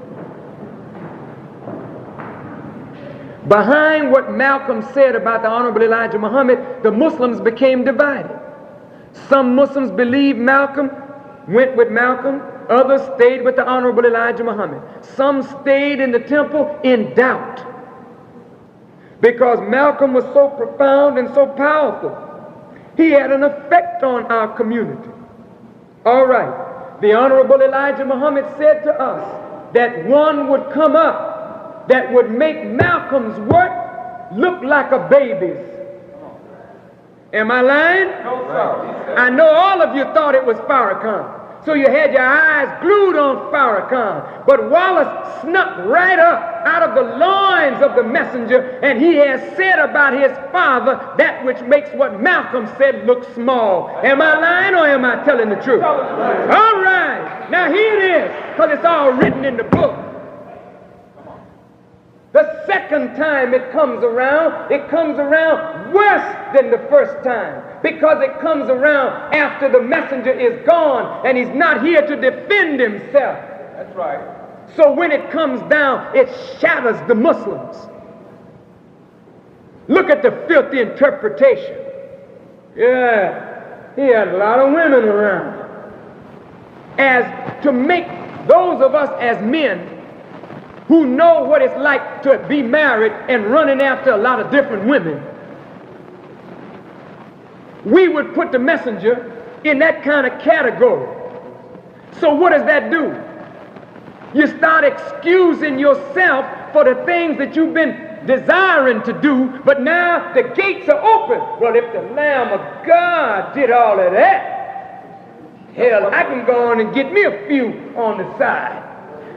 Behind what Malcolm said about the Honorable Elijah Muhammad, the Muslims became divided. Some Muslims believed Malcolm, went with Malcolm. Others stayed with the Honorable Elijah Muhammad. Some stayed in the temple in doubt, because Malcolm was so profound and so powerful. He had an effect on our community. All right, the Honorable Elijah Muhammad said to us that one would come up that would make Malcolm's work look like a baby's. Am I lying? No, sir. I know all of you thought it was Farrakhan, so you had your eyes glued on Farrakhan. But Wallace snuck right up out of the loins of the messenger, and he has said about his father that which makes what Malcolm said look small. Am I lying or am I telling the truth? All right, now here it is, because it's all written in the book. The second time it comes around worse than the first time, because it comes around after the messenger is gone and he's not here to defend himself. That's right. So when it comes down, it shatters the Muslims. Look at the filthy interpretation. Yeah, he had a lot of women around. As to make those of us as men who know what it's like to be married and running after a lot of different women, we would put the messenger in that kind of category. So what does that do? You start excusing yourself for the things that you've been desiring to do, but now the gates are open. Well, if the Lamb of God did all of that, hell, I can go on and get me a few on the side.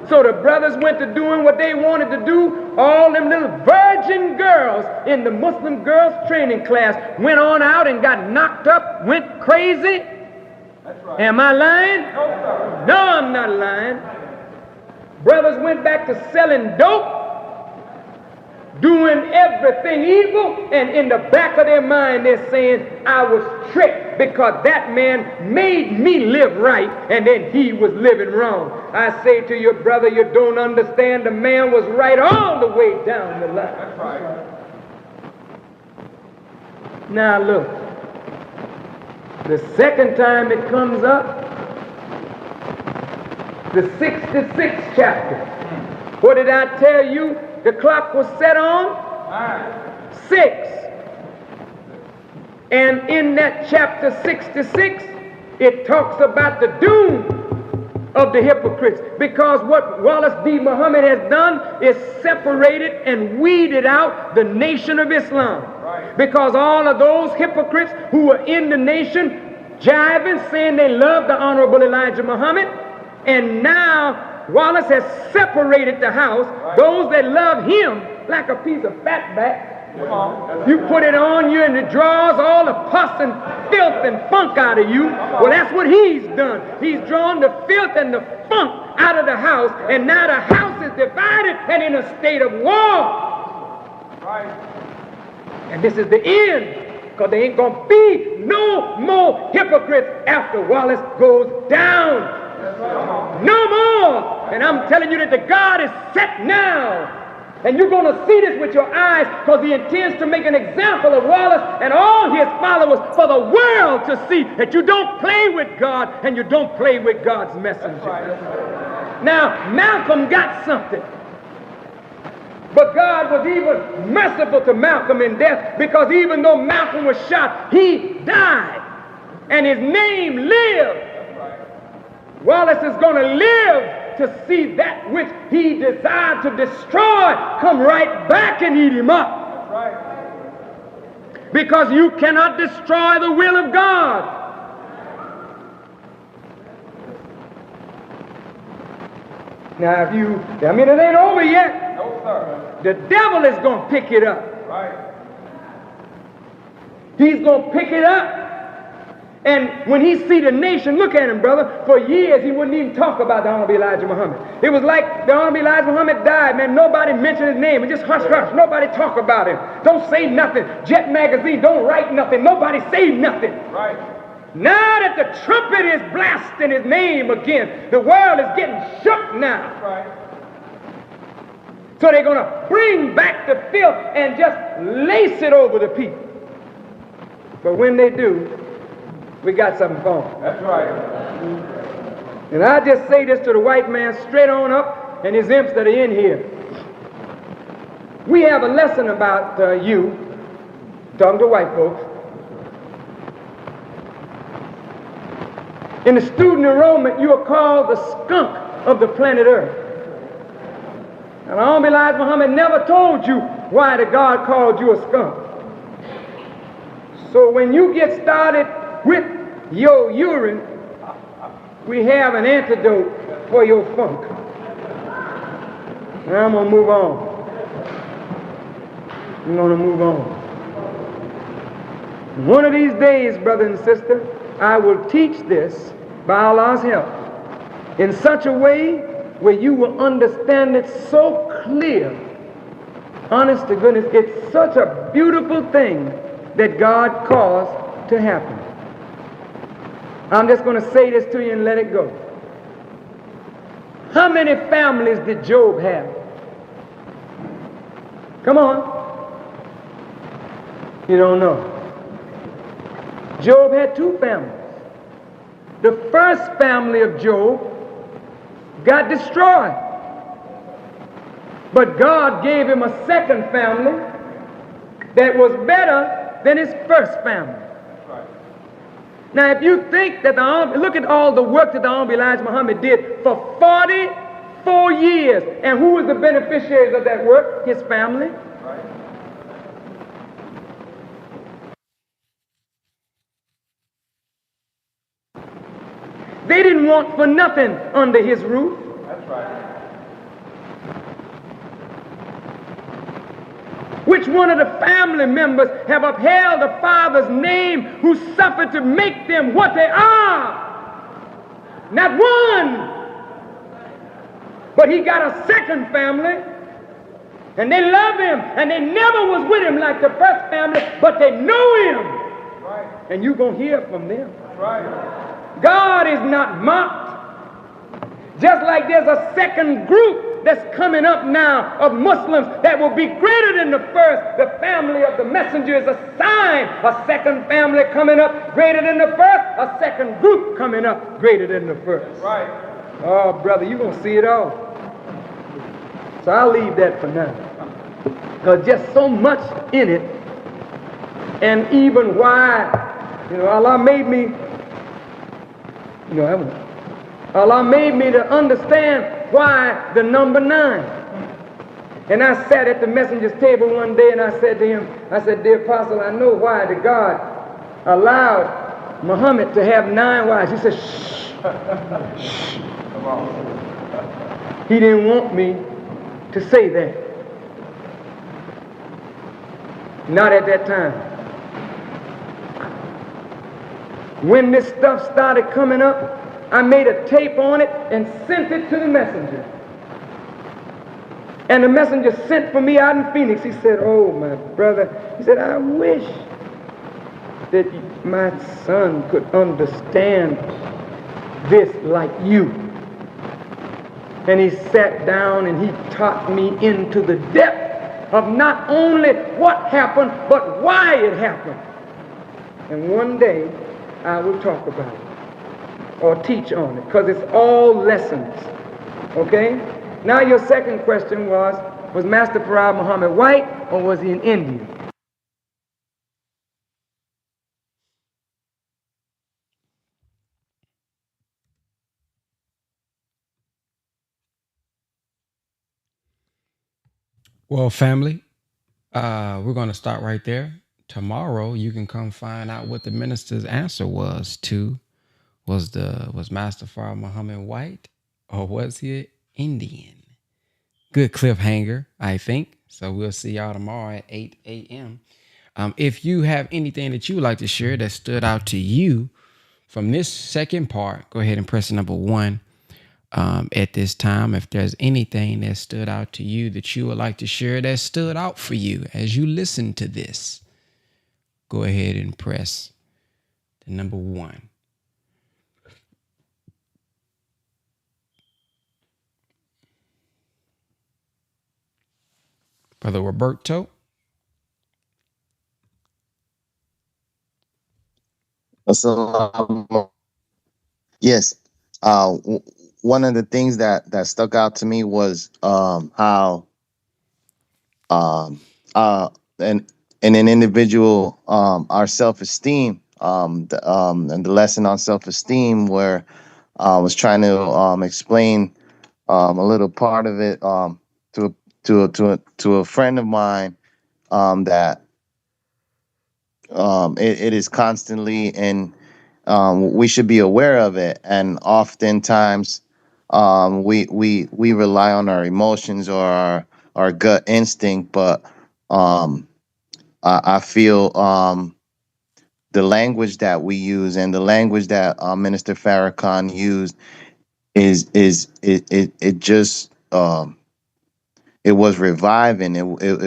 So the brothers went to doing what they wanted to do. All them little virgin girls in the Muslim girls training class went on out and got knocked up, went crazy. That's right. Am I lying? No, sir. No, I'm not lying. Brothers went back to selling dope, doing everything evil, and in the back of their mind they're saying, I was tricked because that man made me live right and then he was living wrong. I say to your brother, you don't understand, the man was right all the way down the line. That's right. Now look, the second time it comes up, the 66th chapter. What did I tell you? The clock was set on 6. And in that chapter 66, it talks about the doom of the hypocrites. Because what Wallace D. Muhammad has done is separated and weeded out the nation of Islam. Right. Because all of those hypocrites who were in the nation jiving, saying they love the Honorable Elijah Muhammad, and now Wallace has separated the house. Right. Those that love him like a piece of fatback. You put it on you and it draws all the pus and filth and funk out of you. Well, that's what he's done. He's drawn the filth and the funk out of the house, and now the house is divided and in a state of war. Right. And this is the end, because there ain't going to be no more hypocrites after Wallace goes down. No more. And I'm telling you that the guard is set now And you're going to see this with your eyes because he intends to make an example of Wallace and all his followers for the world to see that you don't play with God and you don't play with God's messenger. Now, Malcolm got something. But God was even merciful to Malcolm in death because even though Malcolm was shot, he died. And his name lived. Wallace is going to live to see that which he desired to destroy come right back and eat him up. Because you cannot destroy the will of God. Now, it ain't over yet. No, sir. The devil is going to pick it up. Right. He's going to pick it up. And when he see the nation, look at him, brother, for years he wouldn't even talk about the Honorable Elijah Muhammad. It was like the Honorable Elijah Muhammad died, man. Nobody mentioned his name. It just hush, hush. Nobody talk about him. Don't say nothing. Jet magazine, don't write nothing. Nobody say nothing. Right. Now that the trumpet is blasting his name again, the world is getting shook now. Right. So they're going to bring back the filth and just lace it over the people. But when they do, we got something for them. That's right. And I just say this to the white man straight on up and his imps that are in here. We have a lesson about you, talking to white folks. In the student enrollment, you are called the skunk of the planet Earth. And Honorable Elijah Muhammad never told you why the God called you a skunk. So when you get started with your urine, we have an antidote for your funk. Now I'm going to move on. I'm going to move on. One of these days, brother and sister, I will teach this by Allah's help in such a way where you will understand it so clear. Honest to goodness, it's such a beautiful thing that God caused to happen. I'm just going to say this to you and let it go. How many families did Job have? Come on. You don't know. Job had two families. The first family of Job got destroyed. But God gave him a second family that was better than his first family. Now, if you think that look at all the work that the Honorable Elijah Muhammad did for 44 years. And who was the beneficiaries of that work? His family. Right. They didn't want for nothing under his roof. That's right. Which one of the family members have upheld the Father's name who suffered to make them what they are? Not one. But he got a second family, and they love him, and they never was with him like the first family, but they know him. Right. And you're going to hear from them. That's right. God is not mocked. Just like there's a second group that's coming up now of Muslims that will be greater than the first. The family of the messenger is a sign. A second family coming up greater than the first. A second group coming up greater than the first. Right. Oh, brother, you're going to see it all. So I'll leave that for now. Because just so much in it. And even why, Allah made me, Allah made me to understand why the number 9. And I sat at the messenger's table one day and I said to him, dear apostle, I know why the God allowed Muhammad to have 9 wives. He said, shh. Shh. Come on. He didn't want me to say that. Not at that time. When this stuff started coming up, I made a tape on it and sent it to the messenger. And the messenger sent for me out in Phoenix. He said, oh, my brother. He said, I wish that my son could understand this like you. And he sat down and he taught me into the depth of not only what happened, but why it happened. And one day I will talk about it or teach on it, because it's all lessons. Okay? Now your second question was Master Farad Muhammad white or was he an Indian? Well, family, we're going to start right there. Tomorrow, you can come find out what the minister's answer was to was Master Farah Muhammad white or was he Indian? Good cliffhanger, I think. So we'll see y'all tomorrow at 8 a.m. If you have anything that you would like to share that stood out to you from this second part, go ahead and press number 1 at this time. If there's anything that stood out to you that you would like to share that stood out for you as you listen to this, go ahead and press the number 1. Brother Roberto. So, yes. One of the things that stuck out to me was how um, uh, and in an individual our self esteem and the lesson on self esteem where I was trying to explain a little part of it to to a friend of mine that it is constantly and we should be aware of it. And oftentimes, we rely on our emotions or our gut instinct. But um, I feel the language that we use and the language that Minister Farrakhan used it just it was reviving. It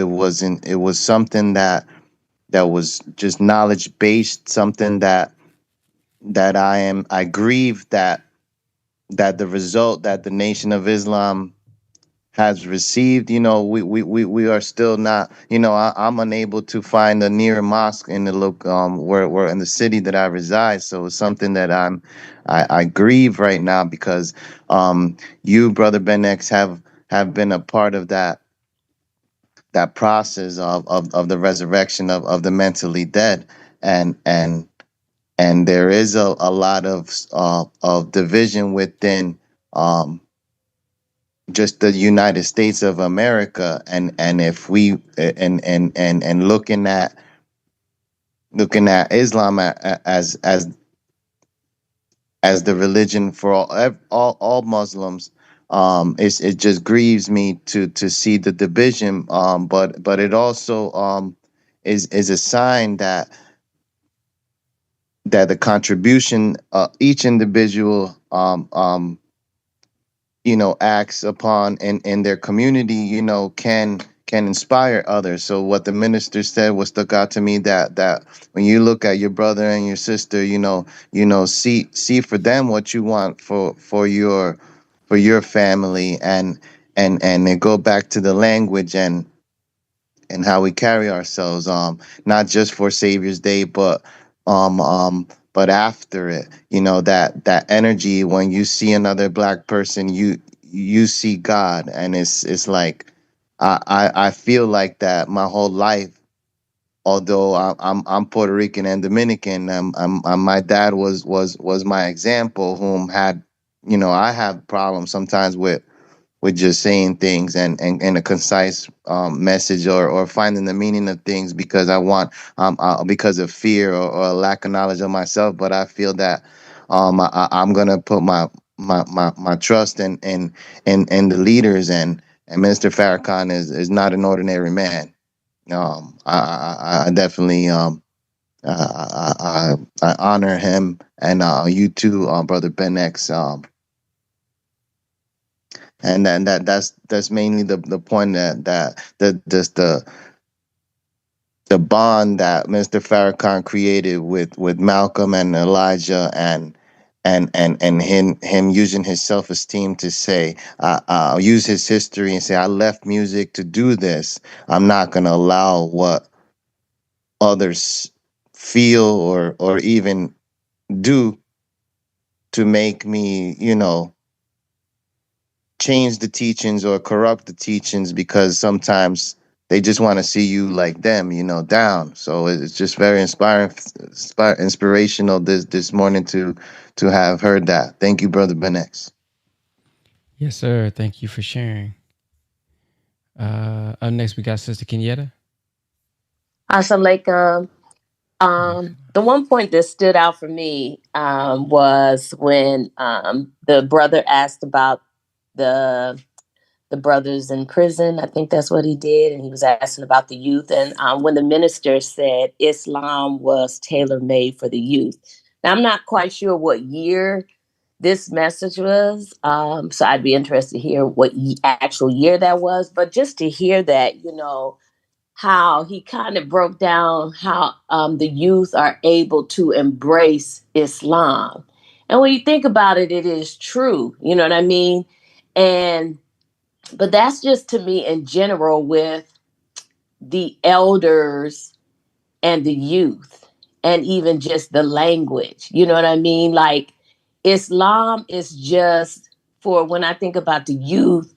wasn't. It was something that was just knowledge based. Something that I grieve that the result that the Nation of Islam has received, we are still not, I'm unable to find a near mosque in the where in the city that I reside. So it's something that I grieve right now because you, Brother Ben X, have been a part of that process of the resurrection of the mentally dead. And and there is a lot of division within um, just the United States of America, and if we and looking at Islam as the religion for all Muslims. It just grieves me to see the division, but it also is a sign that the contribution each individual acts upon in their community, can inspire others. So what the minister said was stuck out to me, that when you look at your brother and your sister, see for them what you want for your family, and then go back to the language and how we carry ourselves, not just for Savior's Day, but after it, that energy when you see another black person, you see God. And it's like I feel like that my whole life. Although I'm Puerto Rican and Dominican, my dad was my example, whom had, I have problems sometimes with just saying things and a concise message, or finding the meaning of things, because I want because of fear, or a lack of knowledge of myself. But I feel that I'm gonna put my trust in the leaders, and Minister Farrakhan is not an ordinary man. I definitely I honor him, and you too, Brother Ben X. And then that's mainly the point, that just the bond that Mr. Farrakhan created with Malcolm and Elijah, and him using his self-esteem to say, I'll use his history and say, I left music to do this. I'm not going to allow what others feel or even do to make me, change the teachings or corrupt the teachings, because sometimes they just want to see you like them, down. So it's just very inspirational this morning to have heard that. Thank you, brother Benex. Yes, sir. Thank you for sharing. Up next, we got Sister Kenyatta. Assalamualaikum. The one point that stood out for me was when the brother asked about the the brothers in prison. I think that's what he did, and he was asking about the youth. And when the minister said Islam was tailor made for the youth, now I'm not quite sure what year this message was, so I'd be interested to hear what actual year that was. But just to hear that, how he kind of broke down how the youth are able to embrace Islam. And when you think about it, it is true. You know what I mean? And but that's just to me in general with the elders and the youth and even just the language. You know what I mean? Like Islam is just for when I think about the youth,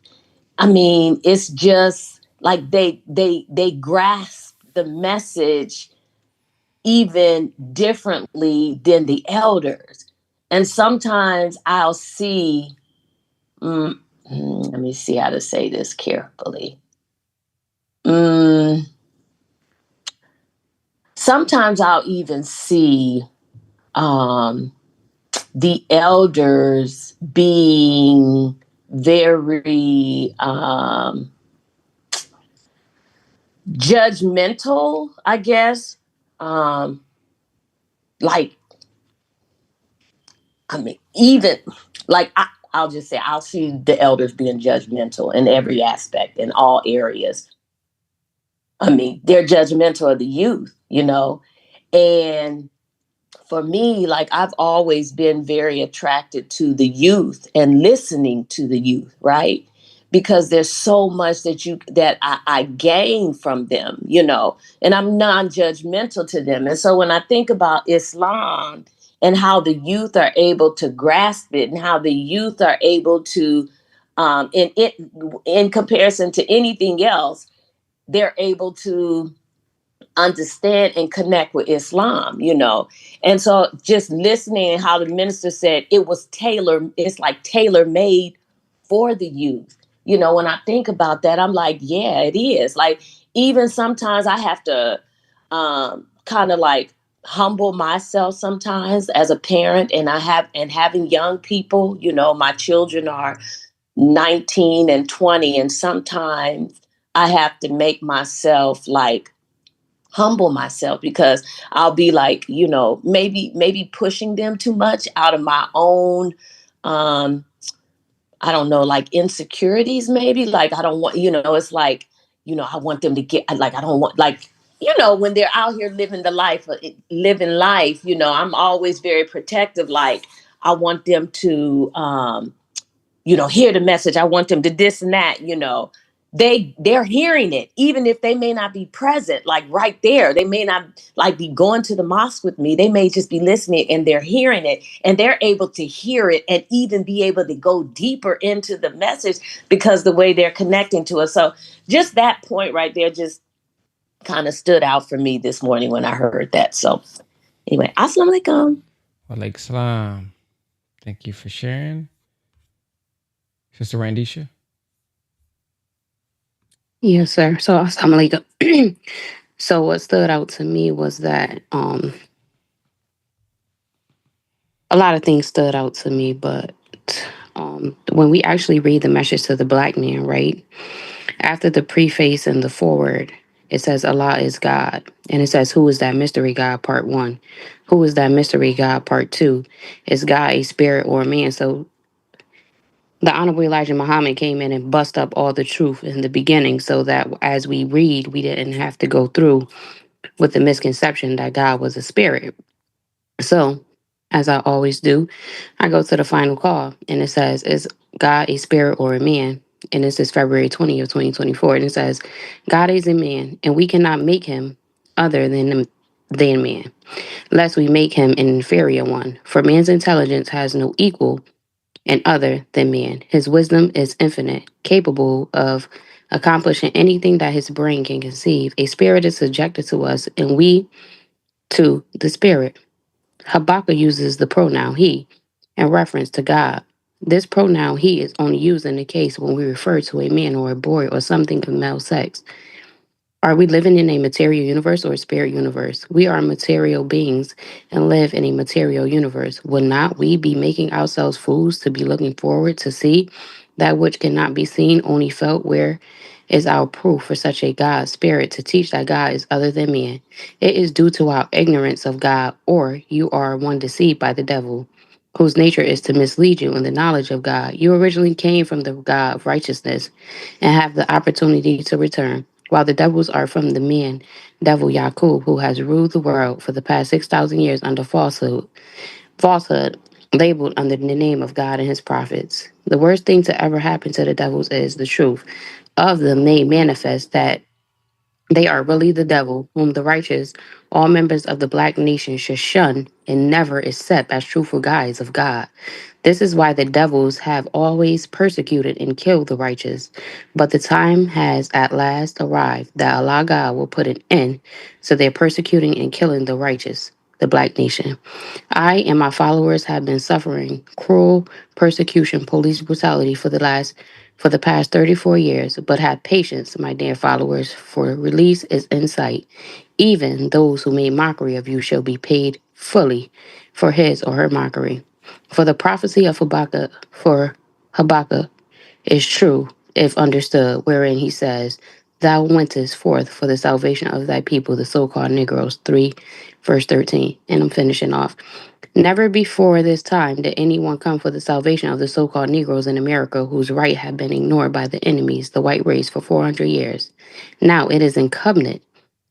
I mean, it's just like they grasp the message even differently than the elders. And sometimes I'll see let me see how to say this carefully. Mm, Sometimes I'll even see the elders being very judgmental, I guess. Um, like, I mean, even like I'll just say I'll see the elders being judgmental in every aspect, in all areas. I mean, they're judgmental of the youth. And for me, like I've always been very attracted to the youth and listening to the youth, right? Because there's so much that I gain from them, and I'm non-judgmental to them. And so when I think about Islam and how the youth are able to grasp it and how the youth are able to in comparison to anything else, they're able to understand and connect with Islam. And so just listening and how the minister said it's like tailor made for the youth. When I think about that, I'm like, yeah, it is. Like, even sometimes I have to kind of like humble myself sometimes as a parent, and having young people, my children are 19 and 20, and sometimes I have to make myself like humble myself, because I'll be like, maybe pushing them too much out of my own um I don't know, like insecurities, maybe. Like I don't want, it's like, I want them to get, like I don't want, like, when they're out here living life, I'm always very protective. Like I want them to hear the message. I want them to this and that. They're hearing it, even if they may not be present, like right there. They may not like be going to the mosque with me. They may just be listening, and they're hearing it, and they're able to hear it and even be able to go deeper into the message because the way they're connecting to us. So just that point right there just kind of stood out for me this morning when I heard that. So anyway, assalamu alaikum. Walaikum salam. Thank you for sharing. Sister Randisha. Yes, sir. So, assalamu alaikum. So, what stood out to me was that a lot of things stood out to me, but when we actually read the message to the black man, right? After the preface and the forward, it says Allah is God. And it says, who is that mystery God, part one? Who is that mystery God, part two? Is God a spirit or a man? So the Honorable Elijah Muhammad came in and bust up all the truth in the beginning so that as we read, we didn't have to go through with the misconception that God was a spirit. So as I always do, I go to the final call and it says, is God a spirit or a man? And this is February 20th of 2024. And it says, God is a man, and we cannot make him other than man, lest we make him an inferior one. For man's intelligence has no equal and other than man. His wisdom is infinite, capable of accomplishing anything that his brain can conceive. A spirit is subjected to us, and we to the spirit. Habakkuk uses the pronoun he in reference to God. This pronoun he is only used in the case when we refer to a man or a boy or something of male sex. Are we living in a material universe or a spirit universe? We are material beings and live in a material universe. Would not we be making ourselves fools to be looking forward to see that which cannot be seen, only felt? Where is our proof for such a God spirit to teach that God is other than man? It is due to our ignorance of God, or you are one deceived by the devil, whose nature is to mislead you in the knowledge of God. You originally came from the God of righteousness and have the opportunity to return, while the devils are from the man, devil Yaqub, who has ruled the world for the past 6,000 years under falsehood, labeled under the name of God and his prophets. The worst thing to ever happen to the devils is the truth of them made manifest that they are really the devil, whom the righteous, all members of the black nation should shun and never accept as truthful guides of God. This is why the devils have always persecuted and killed the righteous. But the time has at last arrived that Allah God will put an end to their persecuting and killing the righteous, the black nation. I and my followers have been suffering cruel persecution, police brutality for the past 34 years, but have patience, my dear followers, for release is in sight. Even those who made mockery of you shall be paid fully for his or her mockery. For the prophecy of Habakkuk is true if understood, wherein he says, Thou wentest forth for the salvation of thy people, the so called Negroes, 3 verse 13. And I'm finishing off. Never before this time did anyone come for the salvation of the so called Negroes in America whose right had been ignored by the enemies, the white race, for 400 years. Now it is incumbent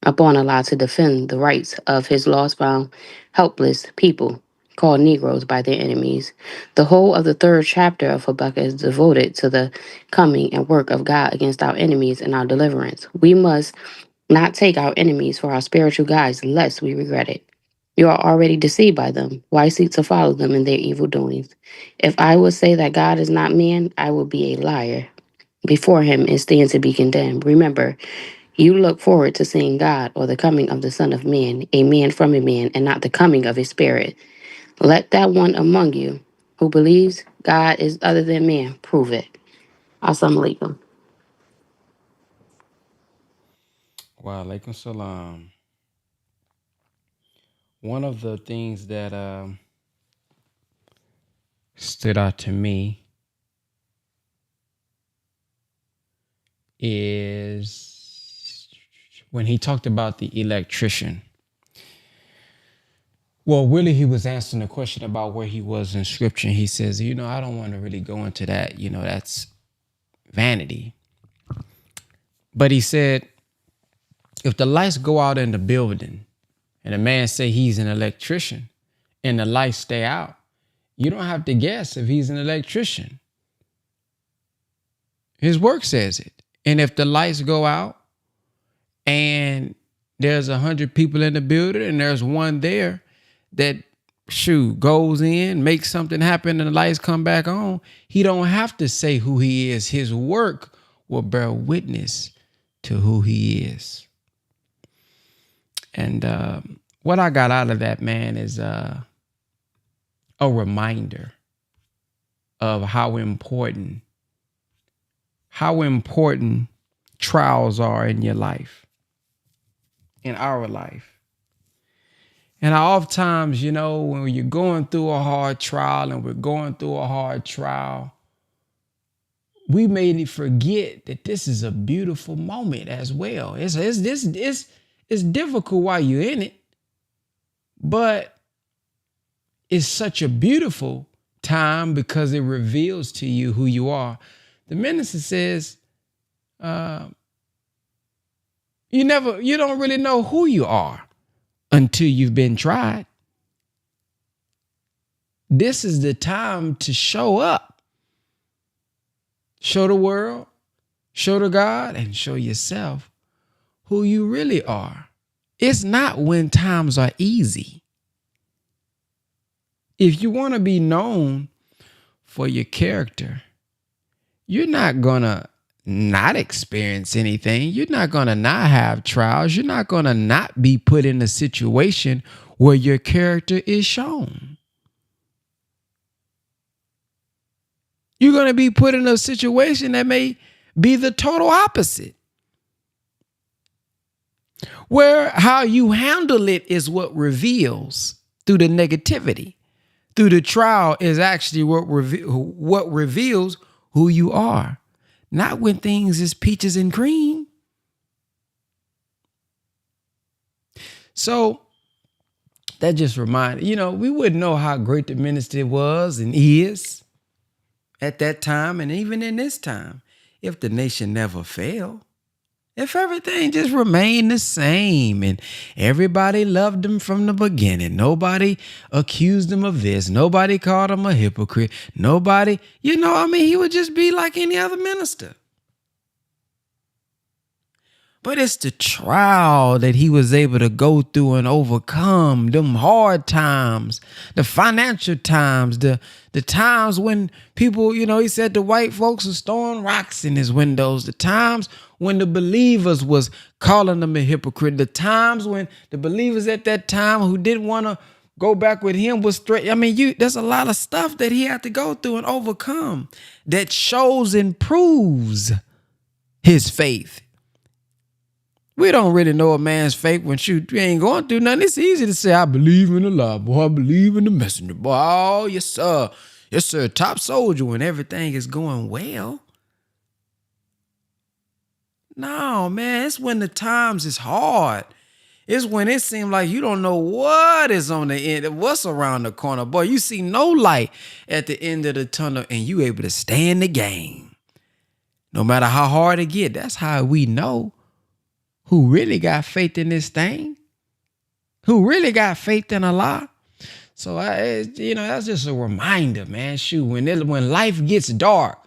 upon Allah to defend the rights of his lost found, helpless people called Negroes by their enemies. The whole of the third chapter of Habakkuk is devoted to the coming and work of God against our enemies and our deliverance. We must not take our enemies for our spiritual guides, lest we regret it. You are already deceived by them. Why seek to follow them in their evil doings? If I would say that God is not man, I would be a liar before him and stand to be condemned. Remember, you look forward to seeing God or the coming of the Son of Man, a man from a man, and not the coming of his spirit. Let that one among you who believes God is other than man prove it. Assalamu alaikum. Wa alaikum salam. One of the things that stood out to me is when he talked about the electrician. Well, really, he was answering the question about where he was in scripture. He says, I don't want to really go into that. That's vanity. But he said, if the lights go out in the building and a man say he's an electrician and the lights stay out, you don't have to guess if he's an electrician. His work says it. And if the lights go out and there's 100 people in the building and there's one there that goes in, makes something happen and the lights come back on, he don't have to say who he is. His work will bear witness to who he is. And what I got out of that, man, is a reminder of how important trials are in your life, in our life. And oftentimes, when you're going through a hard trial and we're going through a hard trial, we may forget that this is a beautiful moment as well. It's difficult while you're in it, but it's such a beautiful time because it reveals to you who you are. The minister says, you don't really know who you are until you've been tried. This is the time to show up. Show the world, show to God, and show yourself who you really are. It's not when times are easy. If you want to be known for your character, you're not going to not experience anything. You're not going to not have trials. You're not going to not be put in a situation where your character is shown. You're going to be put in a situation that may be the total opposite, where how you handle it is what reveals through the negativity. Through the trial is actually what reveals who you are. Not when things is peaches and cream. So that just reminded, we wouldn't know how great the ministry was and is at that time and even in this time if the nation never failed. If everything just remained the same and everybody loved him from the beginning, nobody accused him of this, nobody called him a hypocrite, nobody, he would just be like any other minister. But it's the trial that he was able to go through and overcome, them hard times, the financial times, the times when people, he said the white folks were throwing rocks in his windows, the times when the believers was calling him a hypocrite, the times when the believers at that time who didn't want to go back with him was straight. There's a lot of stuff that he had to go through and overcome that shows and proves his faith. We don't really know a man's faith when you ain't going through nothing. It's easy to say, I believe in the law, boy. I believe in the messenger, boy. Oh, yes, sir. Yes, sir. Top soldier when everything is going well. No, man, it's when the times is hard. It's when it seems like you don't know what is on the end, what's around the corner. Boy, you see no light at the end of the tunnel and you able to stay in the game. No matter how hard it get, that's how we know who really got faith in this thing, who really got faith in Allah. So, that's just a reminder, man. Shoot, when life gets dark,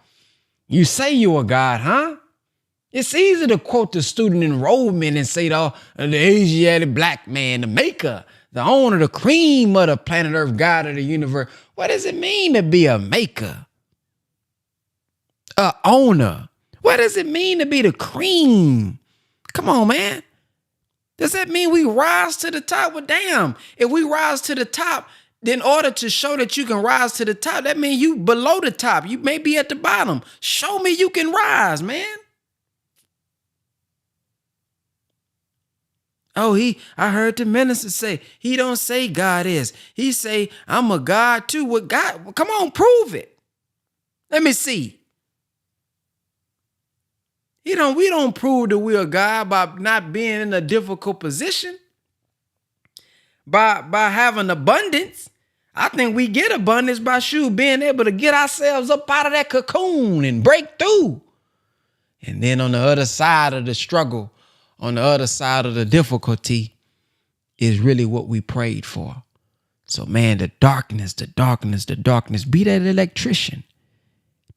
you say you're a God, huh? It's easy to quote the student enrollment and say, the Asiatic black man, the maker, the owner, the cream of the planet Earth, God of the universe. What does it mean to be a maker? A owner? What does it mean to be the cream? Come on, man. Does that mean we rise to the top? Well, damn, if we rise to the top, in order to show that you can rise to the top, that means you below the top. You may be at the bottom. Show me you can rise, man. Oh, I heard the minister say, he don't say God is. He say, I'm a God too. What God? Well, come on, prove it. Let me see. We don't prove that we're a God by not being in a difficult position. By having abundance. I think we get abundance by being able to get ourselves up out of that cocoon and break through. And then on the other side of the struggle, on the other side of the difficulty is really what we prayed for. So, man, the darkness, be that electrician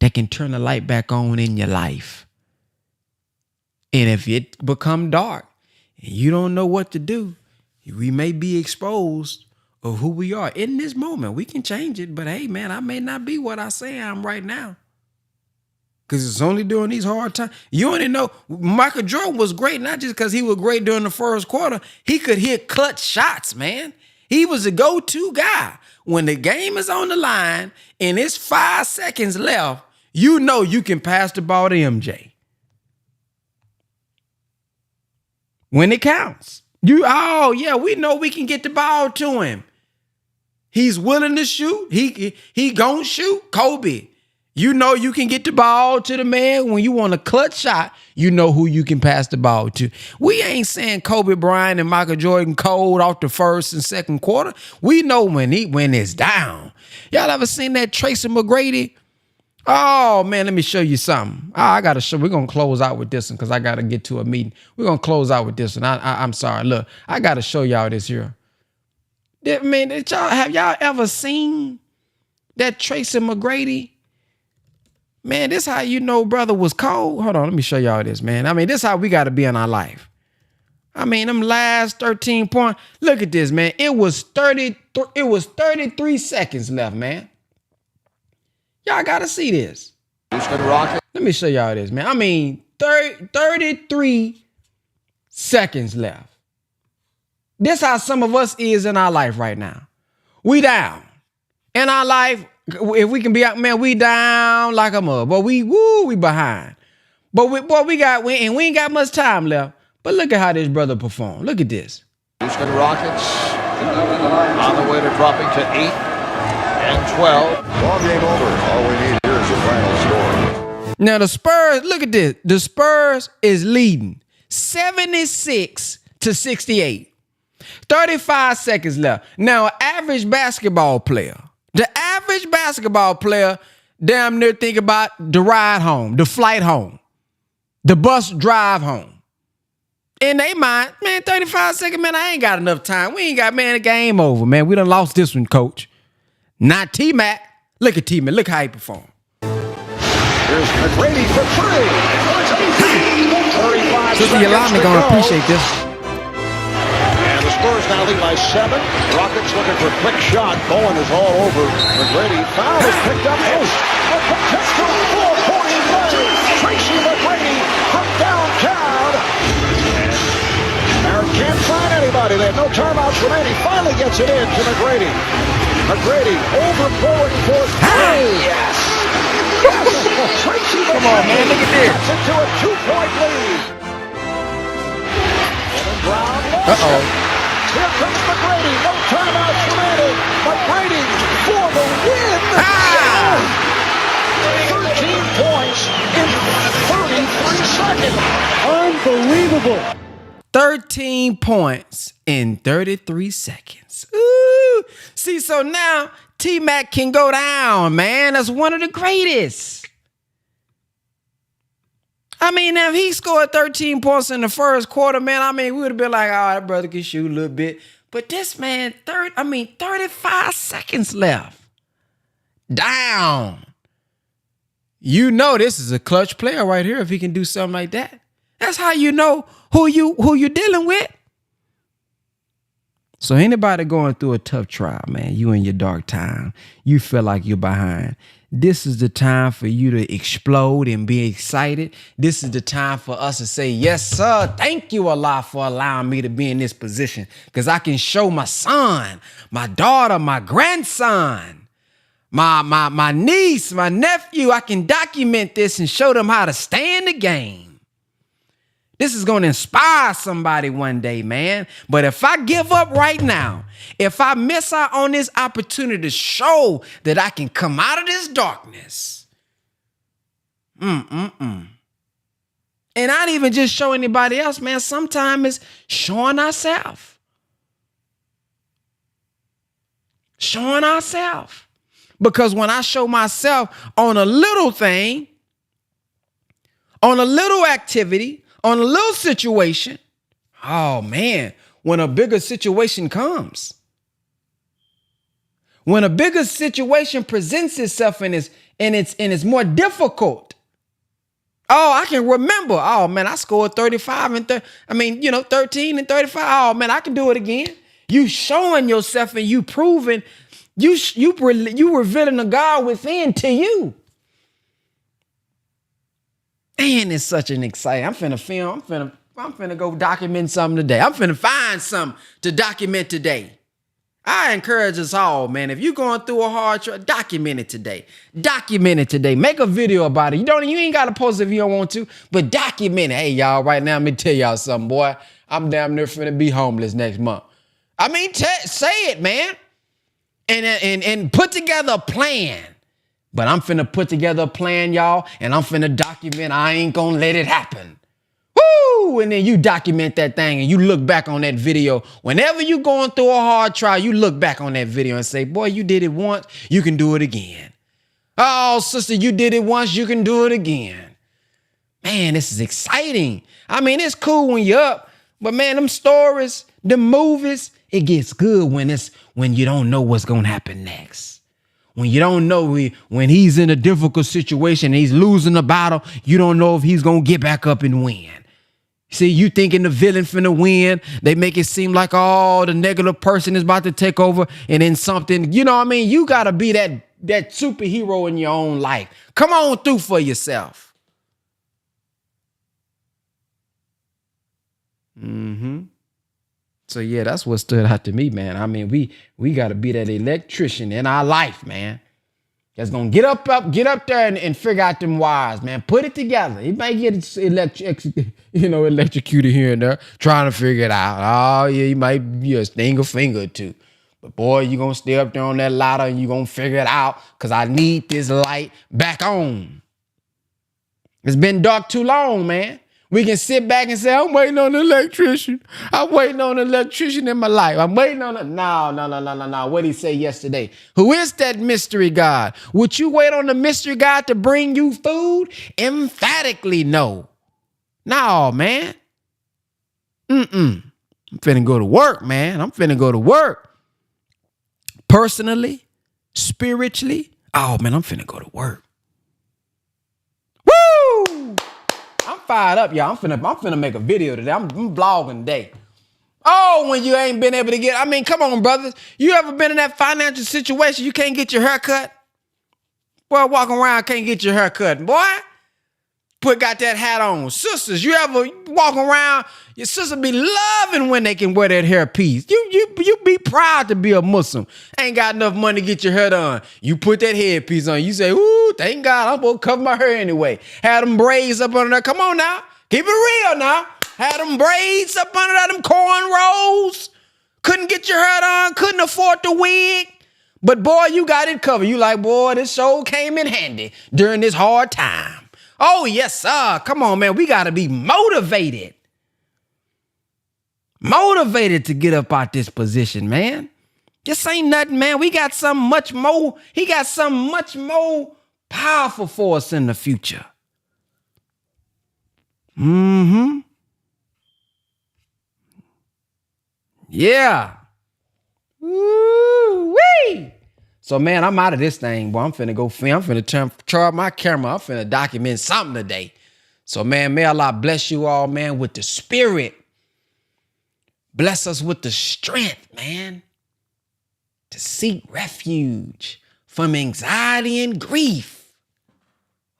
that can turn the light back on in your life. And if it become dark and you don't know what to do, we may be exposed of who we are in this moment. We can change it, but hey, man, I may not be what I say I am right now. Because it's only during these hard times. You only know Michael Jordan was great, not just because he was great during the first quarter. He could hit clutch shots, man. He was a go-to guy. When the game is on the line and it's 5 seconds left, you know you can pass the ball to MJ. When it counts. We know we can get the ball to him. He's willing to shoot. He gonna shoot. Kobe. You know you can get the ball to the man when you want a clutch shot. You know who you can pass the ball to. We ain't saying Kobe Bryant and Michael Jordan cold off the first and second quarter. We know when it's down. Y'all ever seen that Tracy McGrady? Oh, man, let me show you something. I got to show. We're going to close out with this one because I got to get to a meeting. We're going to close out with this one. I'm sorry. Look, I got to show y'all this here. Have y'all ever seen that Tracy McGrady, man, this how you know brother was cold. Hold on, let me show y'all this, man. I mean, this how we got to be in our life. I mean, them last 13 points. Look at this, man. It was 33 seconds left, man. Y'all got to see this. Let me show y'all this, man. I mean, 33 seconds left. This how some of us is in our life right now. We down. In our life, if we can be out, man, we down like a mug. But we behind. But we ain't got much time left. But look at how this brother performed. Look at this. Houston Rockets on the way to dropping to 8 and 12. Ball game over. All we need here is a final score. Now the Spurs, look at this. The Spurs is leading 76-68. 35 seconds left. Now, the average basketball player, damn near think about the ride home, the flight home, the bus drive home. In their mind, man, 35 seconds, man, I ain't got enough time. We ain't got, man, the game over, man. We done lost this one, coach. Not T-Mac. Look at T-Mac. Look how he performed. Here's McGrady for three. Sister Yolanda gonna appreciate this. And the Spurs now lead by 7. Rockets looking for a quick shot. Bowen is all over McGrady. Foul is picked up. A potential 4-point play. Tracy McGrady from downtown. Barrett can't find anybody. They have no timeouts remaining. Finally gets it in to McGrady. McGrady over Bowen for 3. Yes! Tracy McGrady. Come on, man. Look at this. Gets it to a 2-point lead. Kevin Brown. Uh-oh. Here comes McGrady. No timeouts remaining. McGrady for the win. 13 points in 33 seconds. Unbelievable. 13 points in 33 seconds. Ooh. See, so now T-Mac can go down, man. That's one of the greatest. I mean, if he scored 13 points in the first quarter, man, I mean, we would have been like, oh, that brother can shoot a little bit. But this man, 35 seconds left. Down. You know this is a clutch player right here if he can do something like that. That's how you know who you dealing with. So anybody going through a tough trial, man, you in your dark time, you feel like you're behind. This is the time for you to explode and be excited. This is the time for us to say, yes, sir. Thank you, Allah, for allowing me to be in this position because I can show my son, my daughter, my grandson, my niece, my nephew. I can document this and show them how to stay in the game. This is going to inspire somebody one day, man. But if I give up right now, if I miss out on this opportunity to show that I can come out of this darkness, and not even just show anybody else, man, sometimes it's showing ourselves. Showing ourselves. Because when I show myself on a little thing, on a little activity, on a little situation, oh man, when a bigger situation comes, when a bigger situation presents itself and it's more difficult. Oh, I can remember. Oh man, I scored 35 and 13 and 35. Oh man, I can do it again. You showing yourself and you proving, you revealing the God within to you. Man, it's such an exciting. I'm finna film. I'm finna go document something today. I'm finna find something to document today. I encourage us all, man. If you're going through a hard trial, document it today. Document it today. Make a video about it. You ain't gotta post it if you don't want to, but document it. Hey, y'all, right now, let me tell y'all something, boy. I'm damn near finna be homeless next month. I mean, say it, man. And put together a plan. But I'm finna put together a plan, y'all, and I'm finna document. I ain't gonna let it happen. Woo! And then you document that thing and you look back on that video. Whenever you going through a hard trial, you look back on that video and say, boy, you did it once, you can do it again. Oh, sister, you did it once, you can do it again. Man, this is exciting. I mean, it's cool when you're up, but man, them stories, them movies, it gets good when you don't know what's gonna happen next. When you don't know, when he's in a difficult situation, he's losing the battle, you don't know if he's going to get back up and win. See, you thinking the villain finna win. They make it seem like, oh, the negative person is about to take over, and then something, you know what I mean? You got to be that superhero in your own life. Come on through for yourself. So yeah, that's what stood out to me, man. I mean, we got to be that electrician in our life, man. That's gonna get up there and figure out them wires, man. Put it together. He might get electrocuted here and there, trying to figure it out. Oh yeah, you might sting a finger or two. But boy, you gonna stay up there on that ladder and you gonna figure it out, because I need this light back on. It's been dark too long, man. We can sit back and say, I'm waiting on the electrician. I'm waiting on the electrician in my life. I'm waiting on it. No. What did he say yesterday? Who is that mystery God? Would you wait on the mystery God to bring you food? Emphatically no. No, man. I'm finna go to work, man. I'm finna go to work. Personally, spiritually. Oh, man, I'm finna go to work. Woo! I'm fired up, y'all. I'm finna make a video today. I'm vlogging today. Oh, when you ain't been able to get, I mean, come on, brothers. You ever been in that financial situation you can't get your hair cut? Boy, walking around can't get your hair cut. Boy, got that hat on. Sisters, you ever walk around, your sister be loving when they can wear that hair piece. You be proud to be a Muslim. Ain't got enough money to get your hair done. You put that headpiece on. You say, ooh, thank God, I'm supposed to cover my hair anyway. Had them braids up under there. Come on now. Keep it real now. Had them braids up under there, them cornrows. Couldn't get your hair done. Couldn't afford the wig. But boy, you got it covered. You like, boy, this show came in handy during this hard time. Oh, yes, sir. Come on, man. We got to be motivated. Motivated to get up out this position, man. This ain't nothing, man. We got something much more. He got something much more powerful for us in the future. Yeah. Woo-wee. So, man, I'm out of this thing, boy. I'm finna go film. I'm finna charge my camera. I'm finna document something today. So, man, may Allah bless you all, man, with the spirit. Bless us with the strength, man, to seek refuge from anxiety and grief.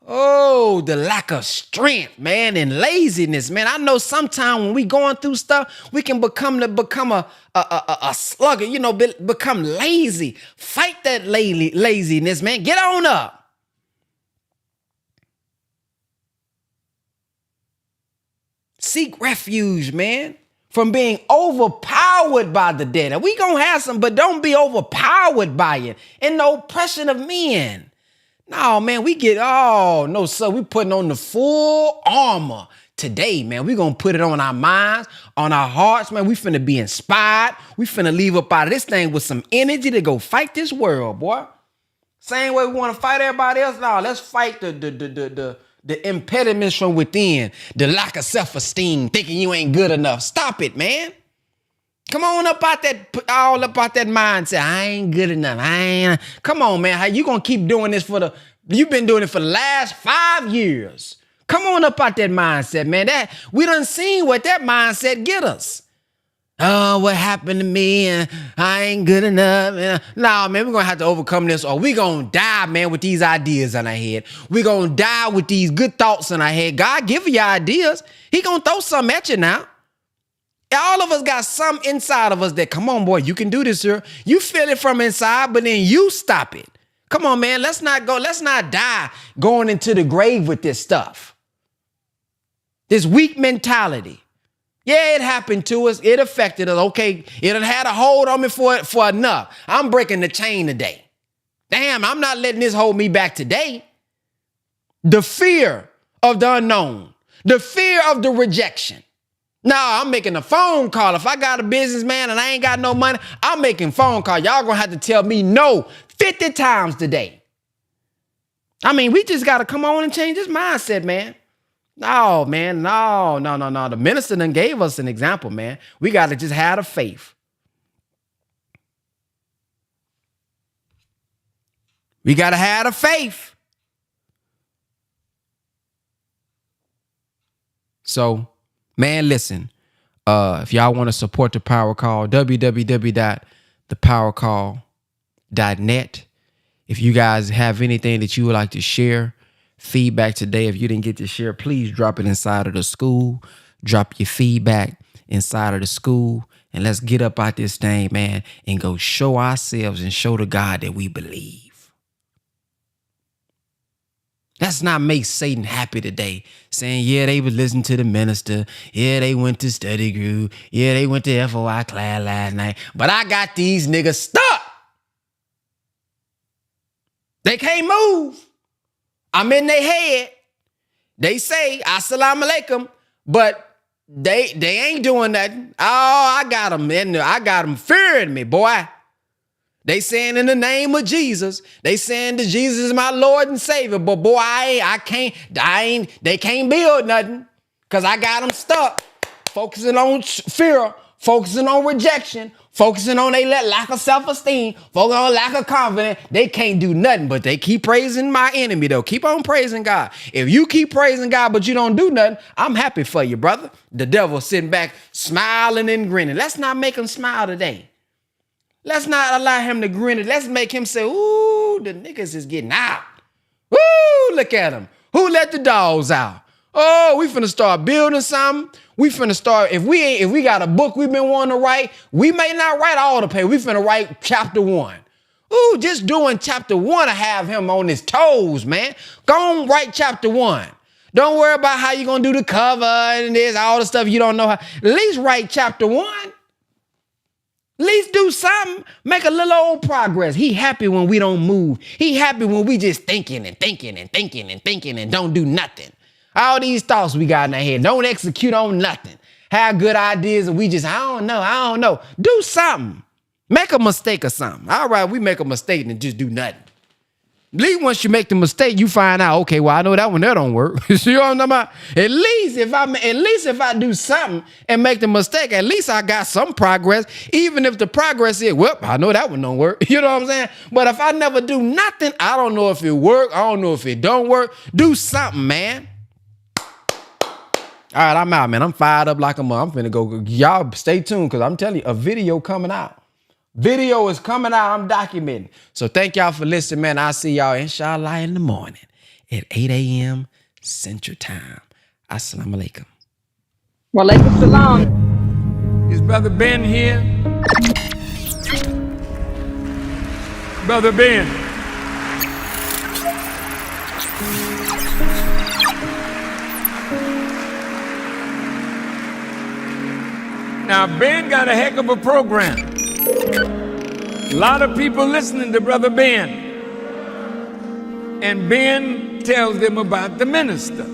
Oh, the lack of strength, man, and laziness, man. I know sometimes when we going through stuff, we can become a slugger, become lazy. Fight that laziness, man. Get on up. Seek refuge, man, from being overpowered by the dead. We gonna have some, but don't be overpowered by it and the oppression of men. No, man, we putting on the full armor today, man. We gonna put it on our minds, on our hearts, man. We finna be inspired. We finna leave up out of this thing with some energy to go fight this world, boy. Same way we want to fight everybody else. No, let's fight the impediments from within, the lack of self-esteem, thinking you ain't good enough. Stop it, man. Come on up out that mindset. I ain't good enough. Come on, man. How you gonna keep doing this you've been doing it for the last 5 years. Come on up out that mindset, man. We done seen what that mindset get us. Oh, what happened to me? And I ain't good enough. Nah, man, we're gonna have to overcome this, or we gonna die, man, with these ideas in our head. We gonna die with these good thoughts in our head. God give you ideas. He gonna throw something at you now. All of us got some inside of us that, come on, boy, you can do this here. You feel it from inside, but then you stop it. Come on, man, let's not die going into the grave with this stuff. This weak mentality. Yeah, it happened to us. It affected us. Okay, it done had a hold on me for enough. I'm breaking the chain today. Damn, I'm not letting this hold me back today. The fear of the unknown. The fear of the rejection. Nah, I'm making a phone call. If I got a businessman and I ain't got no money, I'm making phone call. Y'all gonna have to tell me no 50 times today. I mean, we just gotta come on and change this mindset, man. No, man, no. The minister done gave us an example, man. We gotta just have the faith. We got to have the faith. So, man, listen. If y'all want to support the Power Call, www.thepowercall.net. If you guys have anything that you would like to share, feedback today, if you didn't get to share, please drop it inside of the school. Drop your feedback inside of the school. And let's get up out this thing, man, and go show ourselves and show the God that we believe. Let's not make Satan happy today, saying, yeah, they was listening to the minister. Yeah, they went to study group. Yeah, they went to FOI class last night. But I got these niggas stuck. They can't move. I'm in their head. They say, assalamu alaikum, but they ain't doing nothing. Oh, I got them fearing me, boy. They saying in the name of Jesus. They saying that Jesus is my Lord and Savior. But boy, they can't build nothing because I got them stuck. Focusing on fear, focusing on rejection, focusing on their lack of self-esteem, focusing on lack of confidence. They can't do nothing, but they keep praising my enemy though. Keep on praising God. If you keep praising God, but you don't do nothing, I'm happy for you, brother. The devil sitting back, smiling and grinning. Let's not make him smile today. Let's not allow him to grin. Let's make him say, ooh, the niggas is getting out. Ooh, look at him. Who let the dogs out? Oh, we finna start building something. We finna start, if we got a book we've been wanting to write, we may not write all the paper. We finna write chapter 1. Ooh, just doing chapter 1 to have him on his toes, man. Go on, write chapter 1. Don't worry about how you gonna do the cover and this, all the stuff you don't know how. At least write chapter 1. At least do something. Make a little old progress. He happy when we don't move. He happy when we just thinking and thinking and thinking and thinking and don't do nothing. All these thoughts we got in our head. Don't execute on nothing. Have good ideas and we just, I don't know. Do something. Make a mistake or something. All right, we make a mistake and just do nothing. At least once you make the mistake, you find out, okay, well, I know that one that don't work. You know what I'm talking about? At least if I do something and make the mistake, at least I got some progress. Even if the progress is, well, I know that one don't work. You know what I'm saying? But if I never do nothing, I don't know if it work. I don't know if it don't work. Do something, man. All right, I'm out, man. I'm fired up like a mother. I'm finna go. Y'all stay tuned because I'm telling you, a video coming out. Video is coming out. I'm documenting. So thank y'all for listening, man. I'll see y'all, inshallah, in the morning at 8 a.m. Central Time. Assalamu alaikum. Walaikum salam. Is Brother Ben here? Brother Ben. Now, Ben got a heck of a program. A lot of people listening to Brother Ben. And Ben tells them about the minister.